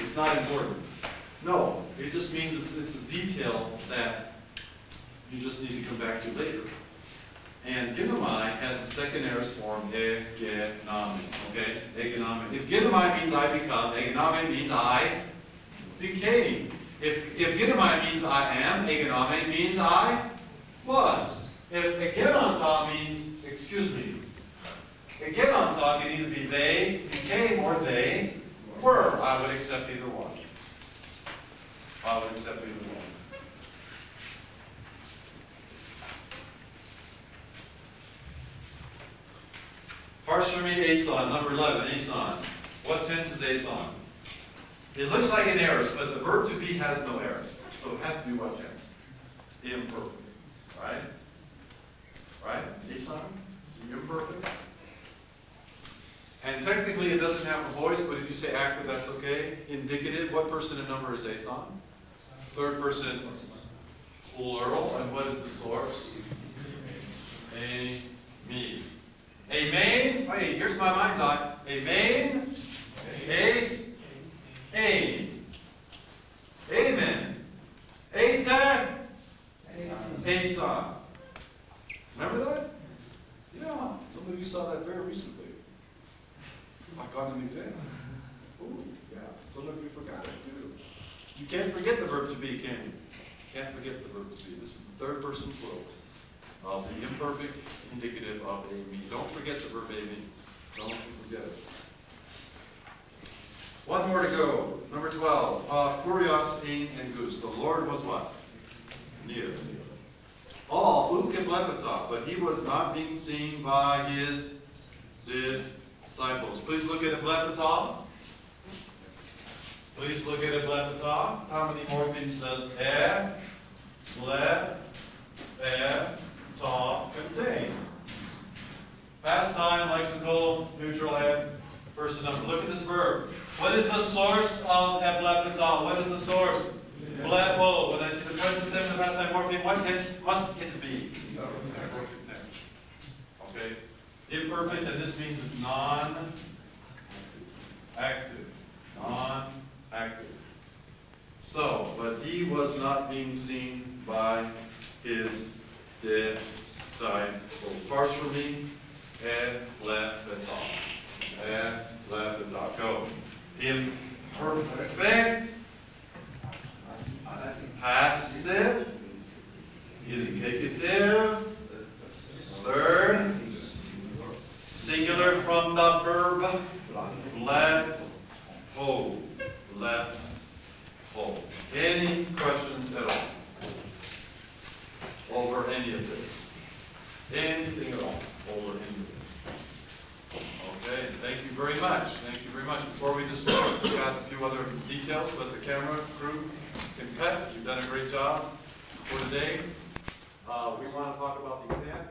It's not important. No, it just means it's a detail that you just need to come back to later. And Genomai has the second aorist form, egenami. Okay? Egenami. If Genomai means I become, egenami means I became. If Genomai means I am, egenami means I was. If egenantha means, egenantha can either be they became or they were. I would accept either one. I would accept either one. Parse for me ason, number 11, ason. What tense is ason? It looks like an aorist, but the verb to be has no aorist. So it has to be what tense? Imperfect. Right? Right? Ason? It's imperfect. And technically it doesn't have a voice, but if you say active, that's okay. Indicative, what person and number is ason? Third person plural. And what is the source? A, me. A main, hey, here's my mind's eye. Amen. Ace. Aim. Amen. Aten. Asa. Remember that? Yeah, some of you saw that very recently. Like on an exam. Ooh, yeah, some of you forgot it too. You can't forget the verb to be, can you? Can't forget the verb to be. This is the third person plural of the imperfect indicative of a me. Don't forget the verb a me. Don't forget it. One more to go. Number 12. Kurios, ein, and gus. The Lord was what? Near. All ukeblepata, but he was not being seen by his disciples. Please look at eblepata. Please look at eblepata. How many morphemes does ta contain? Past time, lexical, neutral, and person number. Look at this verb. What is the source of eblepata? What is the source? Blepo. When I see the present stem in the past time morpheme, what tense must it be? Perfect tense. Okay. Imperfect, and this means it's non-active. Non-active. So, but he was not being seen by his disciples. Parts for me, eblepata. Eblepata. Go. Imperfect. Passive, indicative, third, singular from the verb blepo, blepo. Any questions at all over any of this? Anything at all over any of this? Okay, thank you very much. Thank you very much. Before we discuss, we've got a few other details, but the camera crew can cut. You've done a great job for today. We want to talk about the exam.